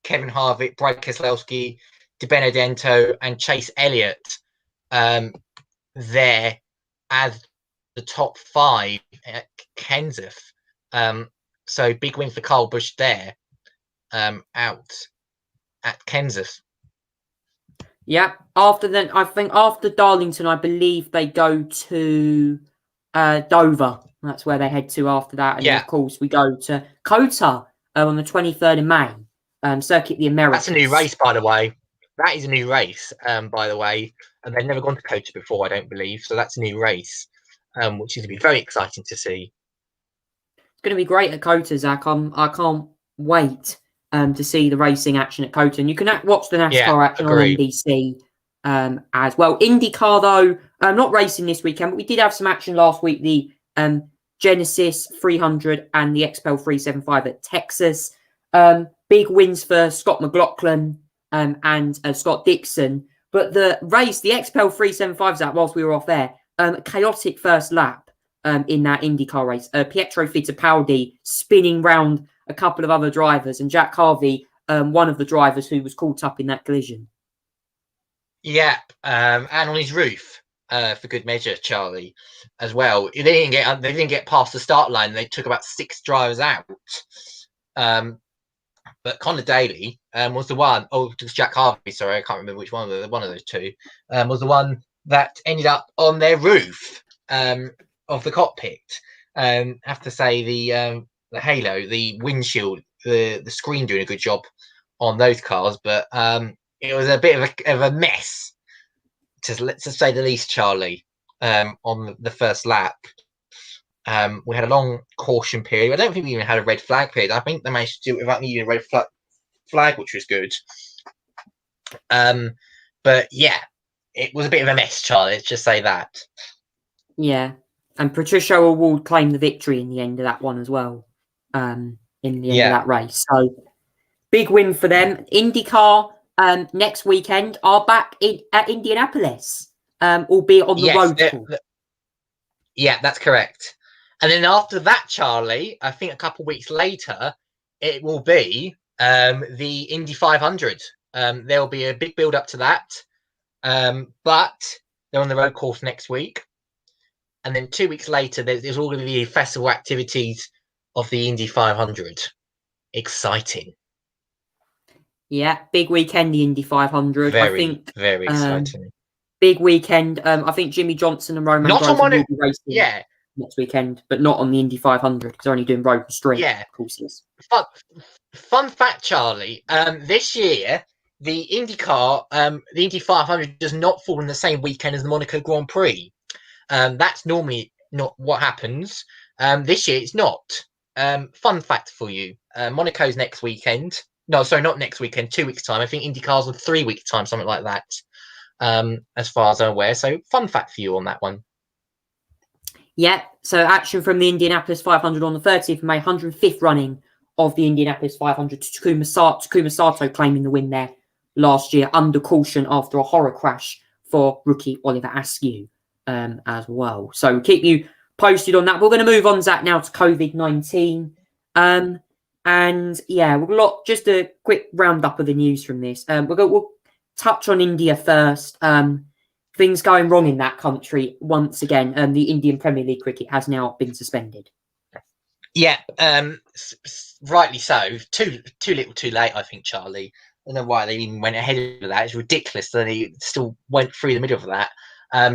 Kevin Harvick, Brad Keselowski, Di Benedetto, and Chase Elliott there as the top 5 at Kansas. So big win for Kyle Busch there out at Kansas. Yeah. After then, I think after Darlington, I believe they go to Dover. That's where they head to after that. And then, of course, we go to COTA on the 23rd of May, Circuit the Americas. That's a new race, by the way. That is a new race, by the way. And they've never gone to COTA before, I don't believe. So that's a new race, which is going to be very exciting to see. It's going to be great at COTA, Zach. I can't wait to see the racing action at COTA. And you can watch the NASCAR action on NBC as well. IndyCar, though, not racing this weekend, but we did have some action last week. The Genesis 300 and the XPEL 375 at Texas. Big wins for Scott McLaughlin and Scott Dixon. But the race, the XPEL 375, Zach, whilst we were off there, chaotic first lap in that IndyCar race. Pietro Fittipaldi spinning round a couple of other drivers, and Jack Harvey, one of the drivers who was caught up in that collision. Yeah, and on his roof, for good measure, Charlie, as well. They didn't get past the start line. They took about 6 drivers out. But Connor Daly was the one. Oh, Jack Harvey. Sorry, I can't remember which one of those two was the one that ended up on their roof of the cockpit. I have to say the halo, the windshield, the screen doing a good job on those cars, but it was a bit of a mess, to say the least, Charlie. On the first lap, we had a long caution period. I don't think we even had a red flag period. I think they managed to do it without needing a red flag, which was good. But yeah, it was a bit of a mess, Charlie. Let's just say that. Yeah, and Patricia O'Ward claimed the victory in the end of that one as well. In the end of that race, so big win for them. IndyCar next weekend are back at Indianapolis, albeit on the road course. Yeah, that's correct. And then after that, Charlie, I think a couple of weeks later, it will be the Indy 500. There will be a big build up to that, but they're on the road course next week. And then 2 weeks later, there's all going to be festival activities of the Indy 500. Exciting. Yeah, big weekend, the Indy 500. Very exciting. Big weekend. I think Jimmy Johnson and Roman Grosjean will be racing next weekend, but not on the Indy 500 because they're only doing road and street courses. Fun fact, Charlie. This year, the IndyCar, the Indy 500 does not fall in the same weekend as the Monaco Grand Prix. That's normally not what happens. This year, it's not. Fun fact for you. Monaco's next weekend. No, sorry, not next weekend, 2 weeks' time. I think IndyCar's in 3 weeks' time, something like that, as far as I'm aware. So, fun fact for you on that one. Yeah, so action from the Indianapolis 500 on the 30th of May, 105th running of the Indianapolis 500. Takuma Sato claiming the win there last year under caution after a horror crash for rookie Oliver Askew as well. So, we'll keep you posted on that. We're going to move on, Zach, now to COVID-19. And yeah, just a quick roundup of the news from this. We'll touch on India first. Things going wrong in that country once again. The Indian Premier League cricket has now been suspended. Yeah, rightly so. Too little, too late, I think, Charlie. I don't know why they even went ahead of that. It's ridiculous that they still went through the middle of that.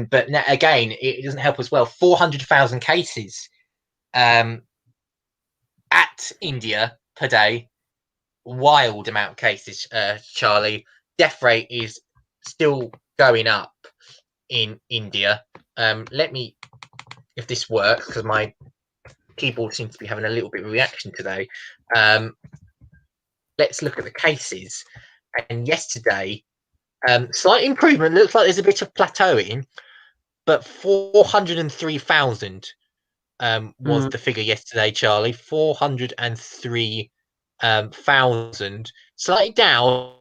But again, it doesn't help as well. 400,000 cases at India per day. Wild amount of cases, Charlie. Death rate is still going up in India. Let me, if this works, because my keyboard seems to be having a little bit of a reaction today. Let's look at the cases. And yesterday, slight improvement. Looks like there's a bit of plateauing, but 403,000 was the figure yesterday, Charlie. 403,000, slightly down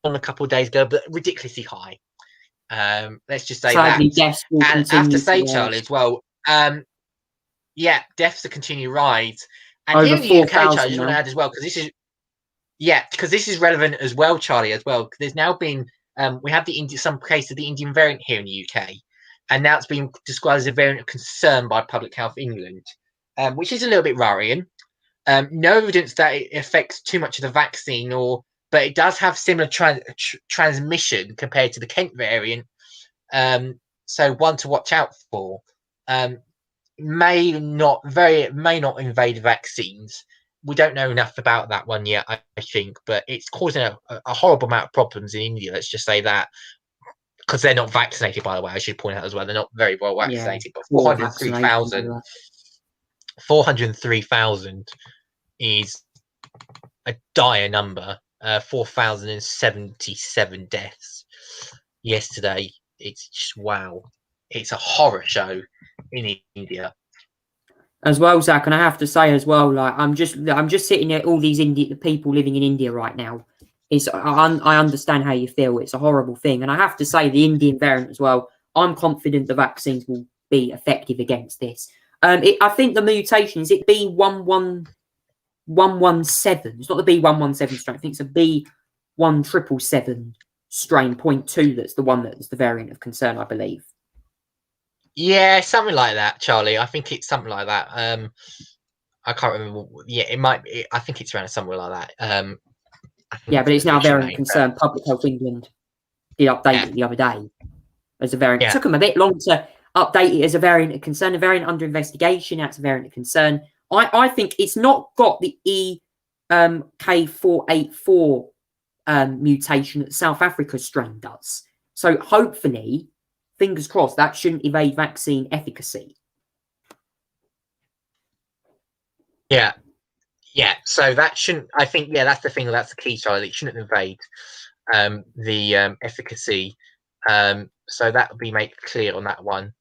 on a couple of days ago, but ridiculously high. Let's just say Sadly, that. deaths will And I have to continue say, to Charlie, as well. Deaths are continue rise. And over here in the UK, 4,000 Charlie, I just want to add as well, because this is relevant as well, Charlie, as well. Because there's now been we have some case of the Indian variant here in the UK, and now it's been described as a variant of concern by Public Health England, which is a little bit worrying. No evidence that it affects too much of the vaccine, but it does have similar transmission compared to the Kent variant. So one to watch out for. May not invade vaccines. We don't know enough about that one yet, I think, but it's causing a horrible amount of problems in India. Let's just say that, because they're not vaccinated, by the way. I should point out as well, they're not very well vaccinated. But 403,000 is a dire number. 4,077 deaths yesterday. It's just wow. It's a horror show in India. As well, Zach, and I have to say as well, like I'm just sitting there, all these people living in India right now. I understand how you feel. It's a horrible thing, and I have to say the Indian variant as well. I'm confident the vaccines will be effective against this. I think the mutation is it B11117. It's not the B117 strain. I think it's a B1777 strain .2. That's the one that's the variant of concern, I believe. Yeah, something like that, Charlie. I think it's something like that. I can't remember. Yeah, it might be. I think it's around somewhere like that. Yeah, but it's now a variant of concern. Public Health England did update it the other day as a variant. It took them a bit long to update it as a variant of concern. A variant under investigation. That's a variant of concern. I think it's not got the K484 mutation that South Africa strain does. So hopefully, fingers crossed, that shouldn't evade vaccine efficacy. Yeah. So that shouldn't. I think. Yeah, that's the thing. That's the key, Charlie. It shouldn't evade the efficacy. So that would be made clear on that one,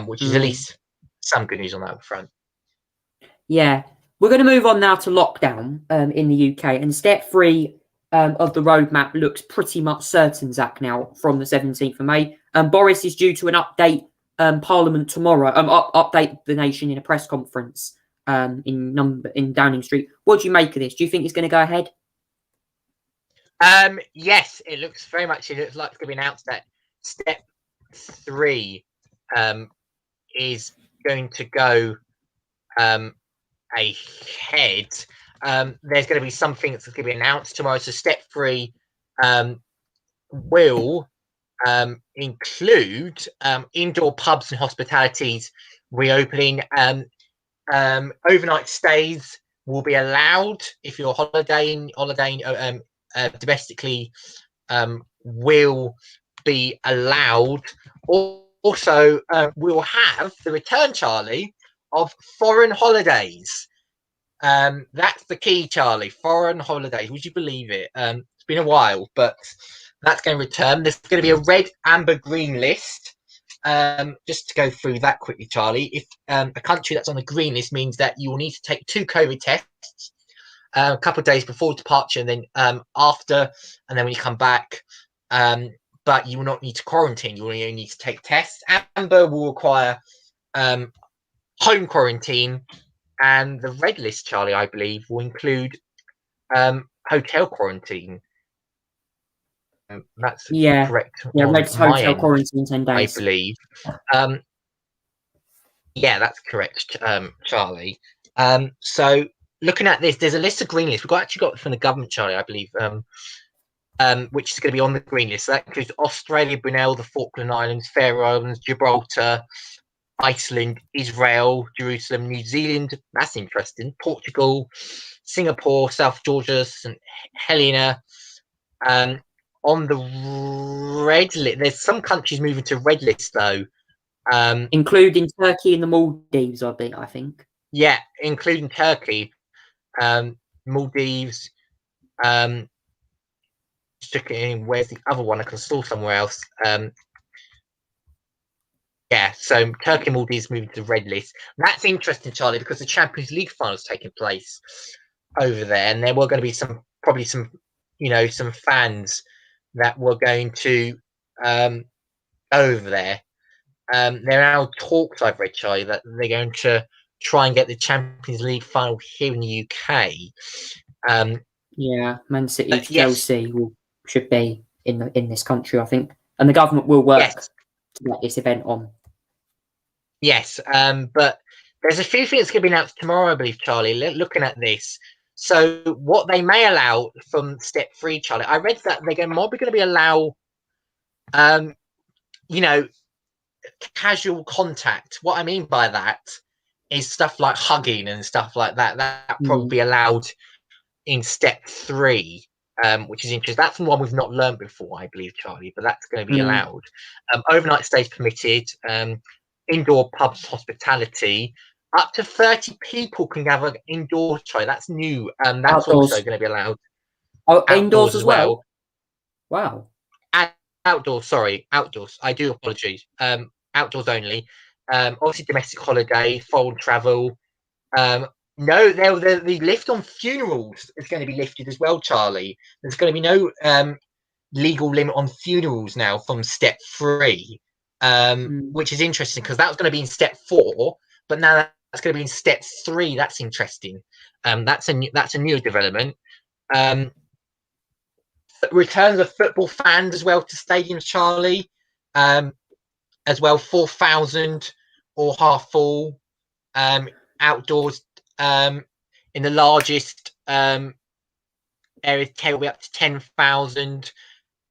which is at least some good news on that front. Yeah, we're going to move on now to lockdown in the UK, and step 3 of the roadmap looks pretty much certain, Zach, now from the 17th of May. Boris is due to an update Parliament tomorrow, update the nation in a press conference in Downing Street. What do you make of this? Do you think it's going to go ahead? Yes, it looks like it's going to be announced that step 3 is going to go ahead. There's going to be something that's going to be announced tomorrow. So step 3 will include indoor pubs and hospitalities reopening. Overnight stays will be allowed if you're holidaying domestically. Will be allowed. Also, we'll have the return, Charlie, of foreign holidays. That's the key, Charlie. Foreign holidays. Would you believe it? It's been a while, but that's going to return. There's going to be a red, amber, green list. Just to go through that quickly, Charlie. If a country that's on the green list means that you will need to take 2 COVID tests a couple of days before departure, and then after, and then when you come back. But you will not need to quarantine. You will only need to take tests. Amber will require home quarantine, and the red list, Charlie, I believe, will include hotel quarantine. That's correct. Yeah, red's hotel quarantine 10 days. I believe. Yeah, that's correct, Charlie. So looking at this, there's a list of green lists. We've actually got from the government, Charlie, I believe, which is going to be on the green list. So that includes Australia, Brunei, the Falkland Islands, Faroe Islands, Gibraltar, Iceland, Israel, Jerusalem, New Zealand. That's interesting. Portugal, Singapore, South Georgia, St. Helena. On the red list, there's some countries moving to red list though, including Turkey and the Maldives. I think. Yeah, including Turkey, Maldives. Checking where's the other one? I can saw somewhere else. Yeah, so Turkey and Maldives moving to the red list. And that's interesting, Charlie, because the Champions League finals taking place over there, and there were going to be probably some fans that were going to over there. There are now talks, I've read, Charlie, that they're going to try and get the Champions League final here in the UK. Yeah, Man City, yes. Chelsea should be in this country, I think, and the government will work to get this event on. Yes, but there's a few things going to be announced tomorrow, I believe, Charlie. Looking at this, so what they may allow from step 3, Charlie, I read that they're probably going to be allow, casual contact. What I mean by that is stuff like hugging and stuff like that. That probably allowed in step 3, which is interesting. That's one we've not learned before, I believe, Charlie, but that's going to be allowed. Overnight stays permitted. Indoor pubs hospitality. Up to 30 people can gather indoors. Charlie, that's new. That's outdoors. Also going to be allowed. Oh, indoors as well. Wow. And outdoors. Sorry, outdoors. I do apologize. Outdoors only. Obviously, domestic holiday, foreign travel. No, the lift on funerals is going to be lifted as well, Charlie. There's going to be no legal limit on funerals now from step 3, which is interesting because that was going to be in step 4, but now that's going to be in step 3. That's interesting. That's a new development. Returns of football fans as well to stadiums, Charlie. As well, 4,000 or half full. Outdoors. In the largest areas, will be up to 10,000.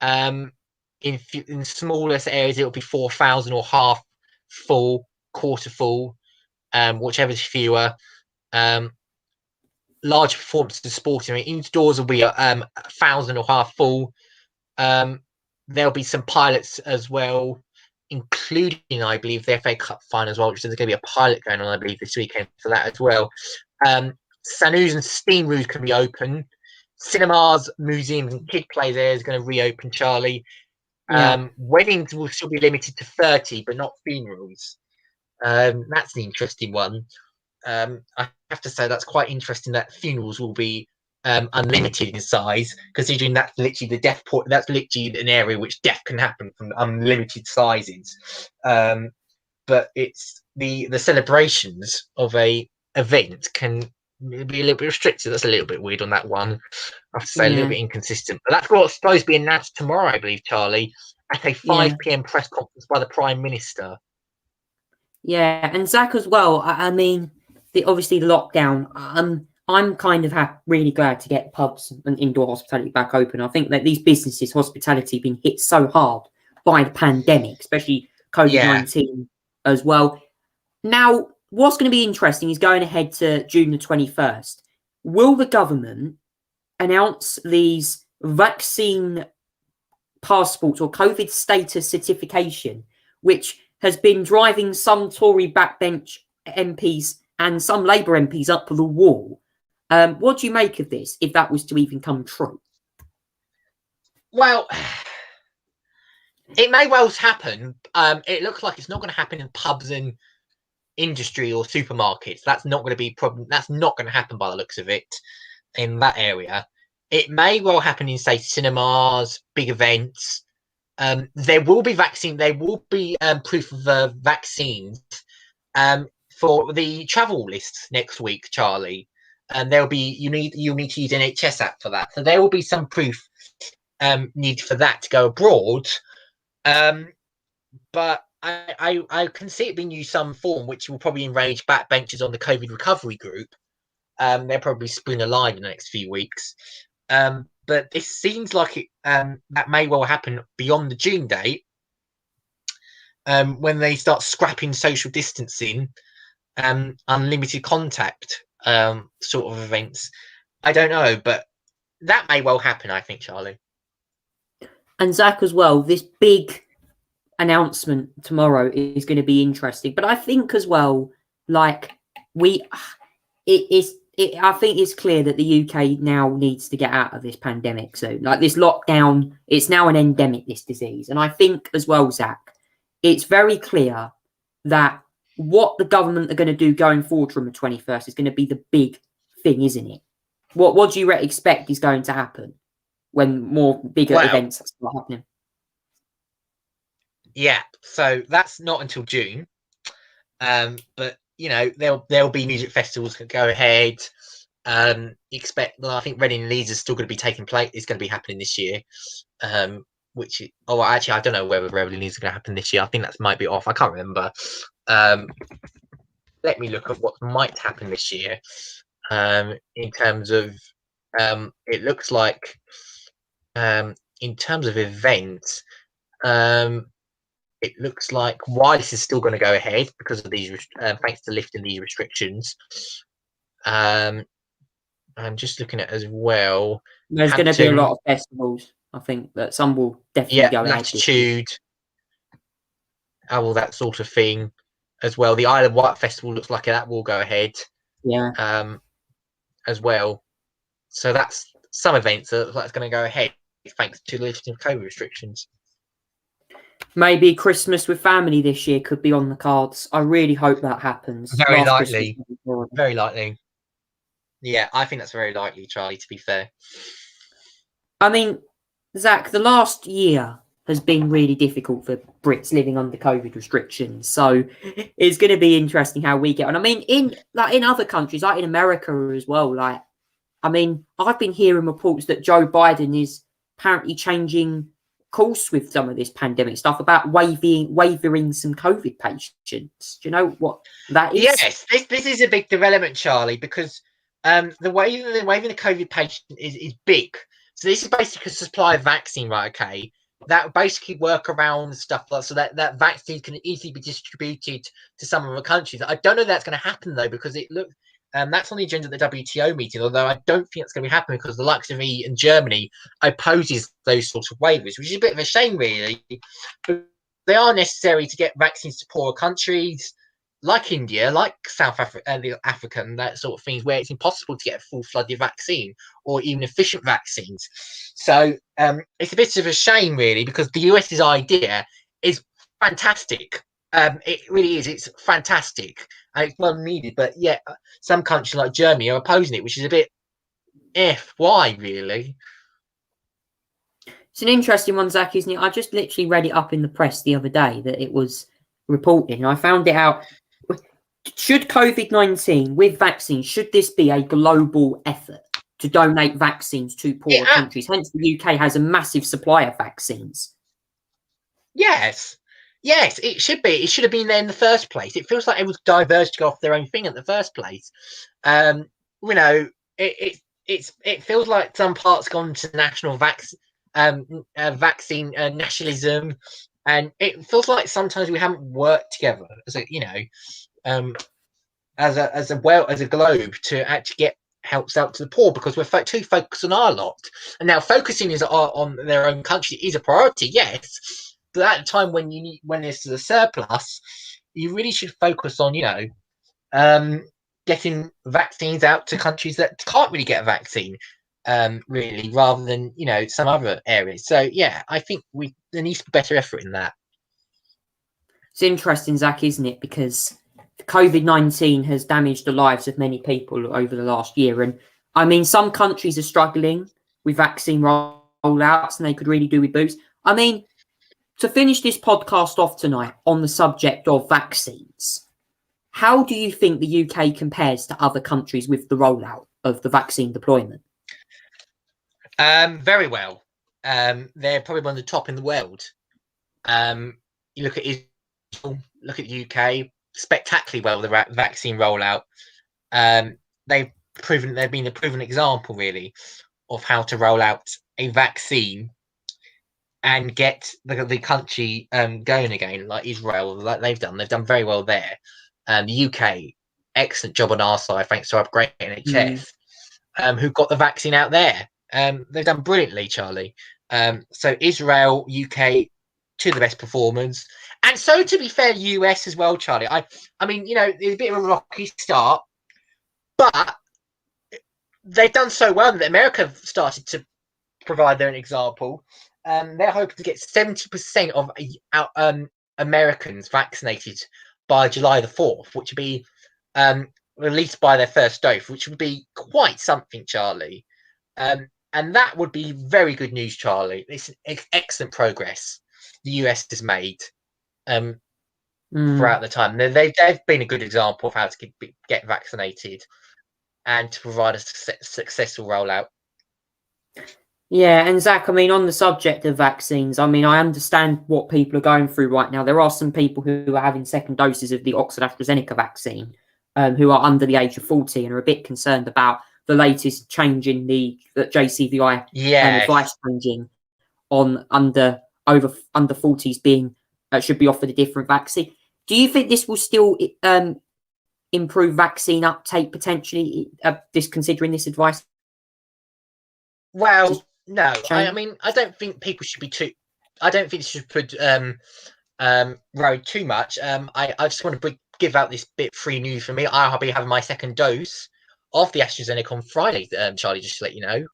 In smallest areas, it'll be 4,000 or half full, quarter full, whichever's fewer. Large performances of sporting. I mean, indoors will be 1,000 or half full. There'll be some pilots as well, including, I believe, the FA Cup final as well, which there's going to be a pilot going on, I believe, this weekend for that as well. Sanoos and steam rooms can be open. Cinemas, museums, and kid play there is going to reopen, Charlie. Weddings will still be limited to 30, but not funerals. That's an interesting one. I have to say that's quite interesting that funerals will be unlimited in size, considering that's literally the death port. That's literally an area which death can happen from unlimited sizes. But it's the celebrations of a event can be a little bit restricted. That's a little bit weird on that one. I have to say a little bit inconsistent. But that's what's supposed to be announced tomorrow, I believe, Charlie, at a 5 p.m. press conference by the Prime Minister. Yeah, and Zach as well. I mean, obviously the lockdown. I'm kind of really glad to get pubs and indoor hospitality back open. I think that these businesses, hospitality, been hit so hard by the pandemic, especially COVID-19 as well. Now, what's going to be interesting is going ahead to June the 21st. Will the government announce these vaccine passports or COVID status certification, which has been driving some Tory backbench MPs and some Labour MPs up the wall? What do you make of this, if that was to even come true? Well, it may well happen. It looks like it's not going to happen in pubs and industry or supermarkets. That's not going to be problem. That's not going to happen by the looks of it in that area. It may well happen in, say, cinemas, big events. There will be vaccine. There will be proof of vaccines for the travel lists next week, Charlie. And there'll be you'll need to use NHS app for that. So there will be some proof needed for that to go abroad. But I can see it being used some form, which will probably enrage backbenchers on the COVID recovery group. They'll probably spring a line in the next few weeks. But this seems like it that may well happen beyond the June date, when they start scrapping social distancing, unlimited contact sort of events. I don't know, but that may well happen, I think, Charlie. And Zach as well, this big announcement tomorrow is going to be interesting. But I think as well, like, I think it's clear that the UK now needs to get out of this pandemic soon. Like this lockdown, it's now an endemic, this disease. And I think as well, Zach, it's very clear that what the government are going to do going forward from the 21st is going to be the big thing, isn't it? What do you expect is going to happen when more bigger events start happening? Yeah, so that's not until June. But you know, there'll be music festivals that go ahead. I think Reading and Leeds is still going to be taking place. It's going to be happening this year. Actually, I don't know whether Reading and Leeds is going to happen this year. I think that might be off. I can't remember. Let me look at what might happen this year. In terms of, it looks like, in terms of events, it looks like Wireless is still going to go ahead because of these, thanks to lifting these restrictions. I'm just looking at as well. There's going to be a lot of festivals. I think that some will definitely go ahead. Latitude, all that sort of thing as well. The Isle of Wight Festival looks like that will go ahead. Yeah. As well. So that's some events that's going to go ahead thanks to lifting of COVID restrictions. Maybe Christmas with family this year could be on the cards. I really hope that happens. Very likely. Very likely. Yeah, I think that's very likely, Charlie, to be fair. I mean, Zach, the last year has been really difficult for Brits living under COVID restrictions. So it's going to be interesting how we get on. I mean, in other countries, like in America as well, I've been hearing reports that Joe Biden is apparently changing course with some of this pandemic stuff about waiving some COVID patients. Do you know what that is? Yes, this is a big development, Charlie, because the waiving the COVID patient is big. So this is basically a supply of vaccine, right? Okay, that basically work around stuff so that vaccine can easily be distributed to some other countries. I don't know that's going to happen though, because it looks. That's on the agenda of the WTO meeting, although I don't think it's going to be happening because the likes of EU and Germany opposes those sorts of waivers, which is a bit of a shame, really. But they are necessary to get vaccines to poorer countries like India, like South Africa, Africa, and that sort of things, where it's impossible to get a full-flooded vaccine or even efficient vaccines. So it's a bit of a shame, really, because the US's idea is fantastic. It really is. It's fantastic. And it's well needed, but yet some countries like Germany are opposing it, which is a bit why really? It's an interesting one, Zach, isn't it? I just literally read it up in the press the other day that it was reported, and I found it out. Should COVID-19 with vaccines, should this be a global effort to donate vaccines to poorer countries? Hence, the UK has a massive supply of vaccines. Yes, it should be. It should have been there in the first place. It feels like it was diverged to go off their own thing at the first place. You know, it feels like some parts gone to national vaccine nationalism, and it feels like sometimes we haven't worked together as a globe to actually get helps out to the poor, because we're too focused on our lot. And now focusing on their own country is a priority, yes. But at a time when there's a surplus, you really should focus on, getting vaccines out to countries that can't really get a vaccine, really, rather than, some other areas. So, yeah, I think there needs to be better effort in that. It's interesting, Zach, isn't it? Because COVID-19 has damaged the lives of many people over the last year. And, I mean, some countries are struggling with vaccine rollouts, and they could really do with boosts. I mean, to finish this podcast off tonight on the subject of vaccines, how do you think the UK compares to other countries with the rollout of the vaccine deployment? Very well. They're probably one of the top in the world. You look at Israel, look at the UK, spectacularly well, the vaccine rollout. They've been a proven example, really, of how to roll out a vaccine and get the country going again, like Israel, like they've done very well there. The UK, excellent job on our side, thanks to our great NHS, who got the vaccine out there. They've done brilliantly, Charlie. So Israel, UK, two of the best performers, And so, to be fair, US as well, Charlie. I mean, it's a bit of a rocky start, but they've done so well that America have started to provide their own example. They're hoping to get 70% of Americans vaccinated by July the 4th, which would be released by their first dose, which would be quite something, Charlie. And that would be very good news, Charlie. It's excellent progress the US has made throughout the time. They've been a good example of how to get vaccinated and to provide a successful rollout. Yeah, and Zach, I mean, on the subject of vaccines, I mean, I understand what people are going through right now. There are some people who are having second doses of the Oxford AstraZeneca vaccine who are under the age of 40 and are a bit concerned about the latest change in the JCVI advice changing on under 40s being should be offered a different vaccine. Do you think this will still improve vaccine uptake potentially, considering this advice? Well, no. I mean, I don't think people should be too. I don't think they should put road too much. I just want to give out this bit free news for me. I'll be having my second dose of the AstraZeneca on Friday, Charlie, just to let you know,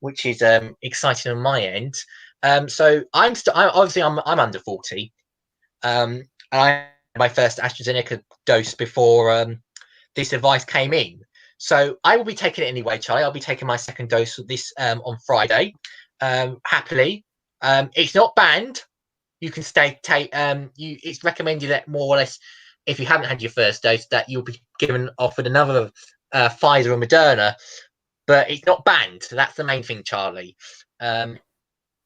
which is exciting on my end. So I'm under 40. And I had my first AstraZeneca dose before this advice came in. So I will be taking it anyway, Charlie. I'll be taking my second dose of this on Friday, happily. It's not banned. You can it's recommended that more or less, if you haven't had your first dose, that you'll be offered another Pfizer or Moderna, but it's not banned. So that's the main thing, Charlie. And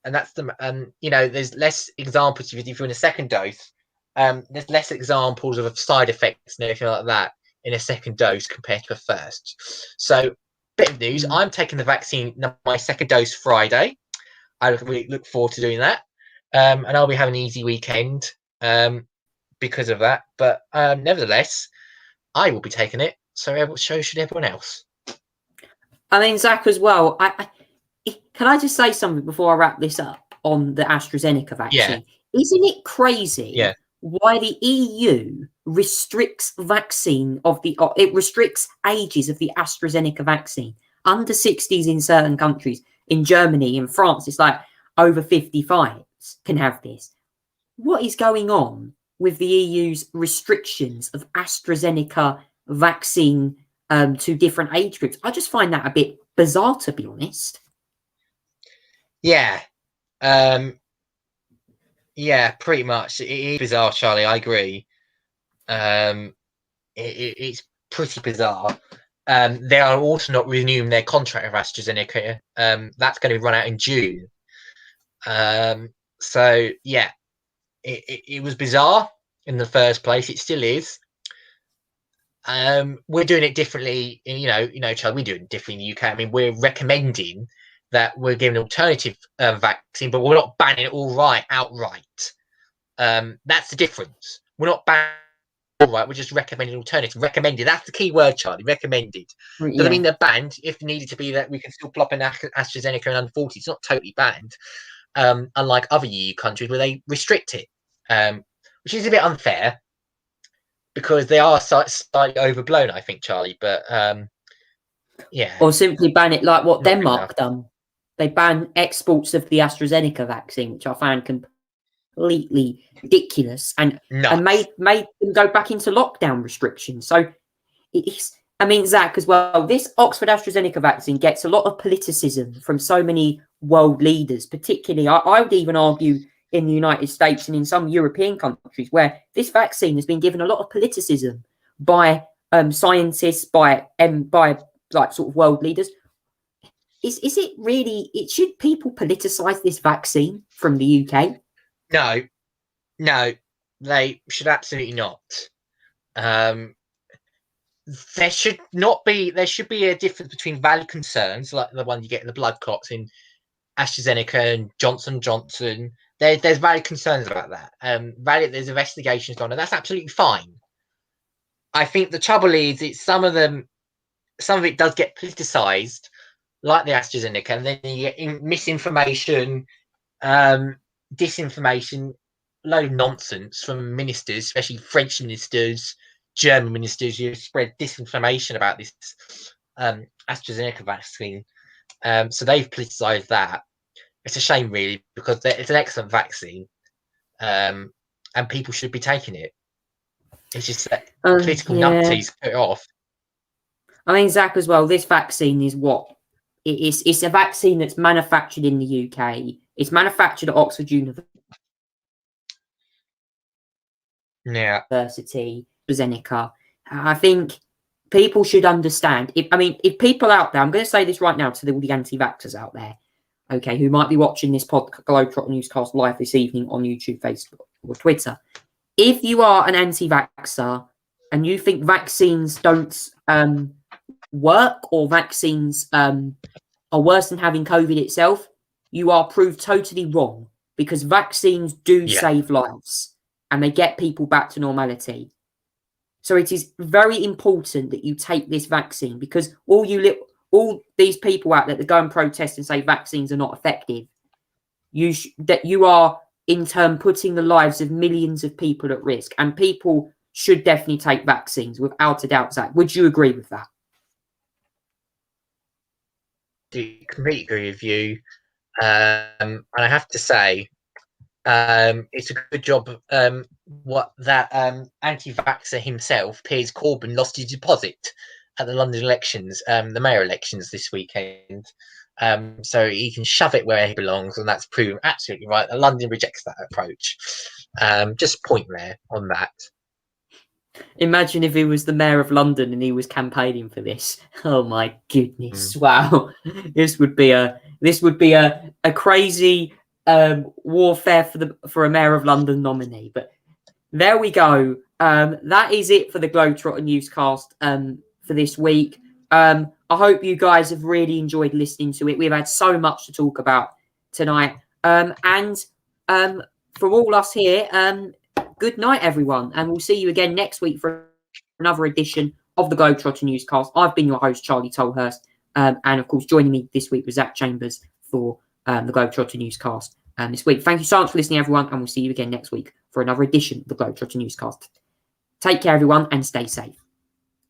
that's there's less examples if you're in a second dose. There's less examples of side effects and everything like that in a second dose compared to a first. So, bit of news. I'm taking the vaccine, my second dose Friday. I really look forward to doing that. And I'll be having an easy weekend because of that. But nevertheless, I will be taking it. So should everyone else. I mean, Zach, as well, can I just say something before I wrap this up on the AstraZeneca vaccine? Yeah. Isn't it crazy why the EU restricts it restricts ages of the AstraZeneca vaccine under 60s in certain countries? In Germany, in France, it's like over 55s can have this. What is going on with the EU's restrictions of AstraZeneca vaccine to different age groups? I just find that a bit bizarre, to be honest. Yeah. Yeah, pretty much. It is bizarre, Charlie. I agree. It's pretty bizarre. They are also not renewing their contract with AstraZeneca. That's going to run out in June. So yeah, it was bizarre in the first place. It still is. We're doing it differently. Charlie, we're doing it differently in the UK. I mean, we're recommending that we're giving an alternative vaccine, but we're not banning it outright. That's the difference. We're not banning it outright. We're just recommending alternative. Recommended. That's the key word, Charlie. Recommended. Doesn't mean they're banned. If needed to be, that we can still plop in AstraZeneca and under 40. It's not totally banned, unlike other EU countries where they restrict it, which is a bit unfair because they are slightly overblown, I think, Charlie. But yeah, or simply ban it like what Denmark done. They banned exports of the AstraZeneca vaccine, which I found completely ridiculous, and made them go back into lockdown restrictions. So it's, I mean, Zach, as well, this Oxford AstraZeneca vaccine gets a lot of politicism from so many world leaders, particularly, I would even argue, in the United States and in some European countries, where this vaccine has been given a lot of politicism by scientists, by like sort of world leaders. Is it really? Should people politicise this vaccine from the UK? No, they should absolutely not. There should not be. There should be a difference between valid concerns, like the one you get in the blood clots in AstraZeneca and Johnson & Johnson. There's valid concerns about that. There's investigations on it. That's absolutely fine. I think the trouble is, some of it does get politicised, like the AstraZeneca, and then you get misinformation, disinformation, load of nonsense from ministers, especially French ministers, German ministers, who spread disinformation about this AstraZeneca vaccine. So they've politicised that. It's a shame, really, because it's an excellent vaccine, and people should be taking it. It's just that political numpties put it off. I mean, Zach, as well, this vaccine is what? It's a vaccine that's manufactured in the UK. It's manufactured at Oxford University. Yeah. AstraZeneca. I think people should understand. If people out there, I'm going to say this right now to all the anti-vaxxers out there, okay, who might be watching this Globetrotter Newscast live this evening on YouTube, Facebook, or Twitter. If you are an anti-vaxxer and you think vaccines don't work or vaccines are worse than having COVID itself, you are proved totally wrong, because vaccines do save lives and they get people back to normality. So it is very important that you take this vaccine, because all these people out there that go and protest and say vaccines are not effective, you are in turn putting the lives of millions of people at risk, and people should definitely take vaccines without a doubt. Zach, would you agree with that? I completely agree with you. And I have to say, it's a good job what that anti-vaxxer himself, Piers Corbyn, lost his deposit at the London elections, the mayor elections this weekend. So he can shove it where he belongs, and that's proven absolutely right. London rejects that approach. Just point there on that. Imagine if he was the mayor of London and he was campaigning for this. Oh my goodness! Wow, this would be a crazy warfare for a mayor of London nominee. But there we go. That is it for the Globetrotter Newscast for this week. I hope you guys have really enjoyed listening to it. We've had so much to talk about tonight. And from all us here, good night, everyone. And we'll see you again next week for another edition of the Globetrotter Newscast. I've been your host, Charlie Tolhurst. And of course, joining me this week was Zach Chambers for the Globetrotter Newscast this week. Thank you so much for listening, everyone. And we'll see you again next week for another edition of the Globetrotter Newscast. Take care, everyone, and stay safe.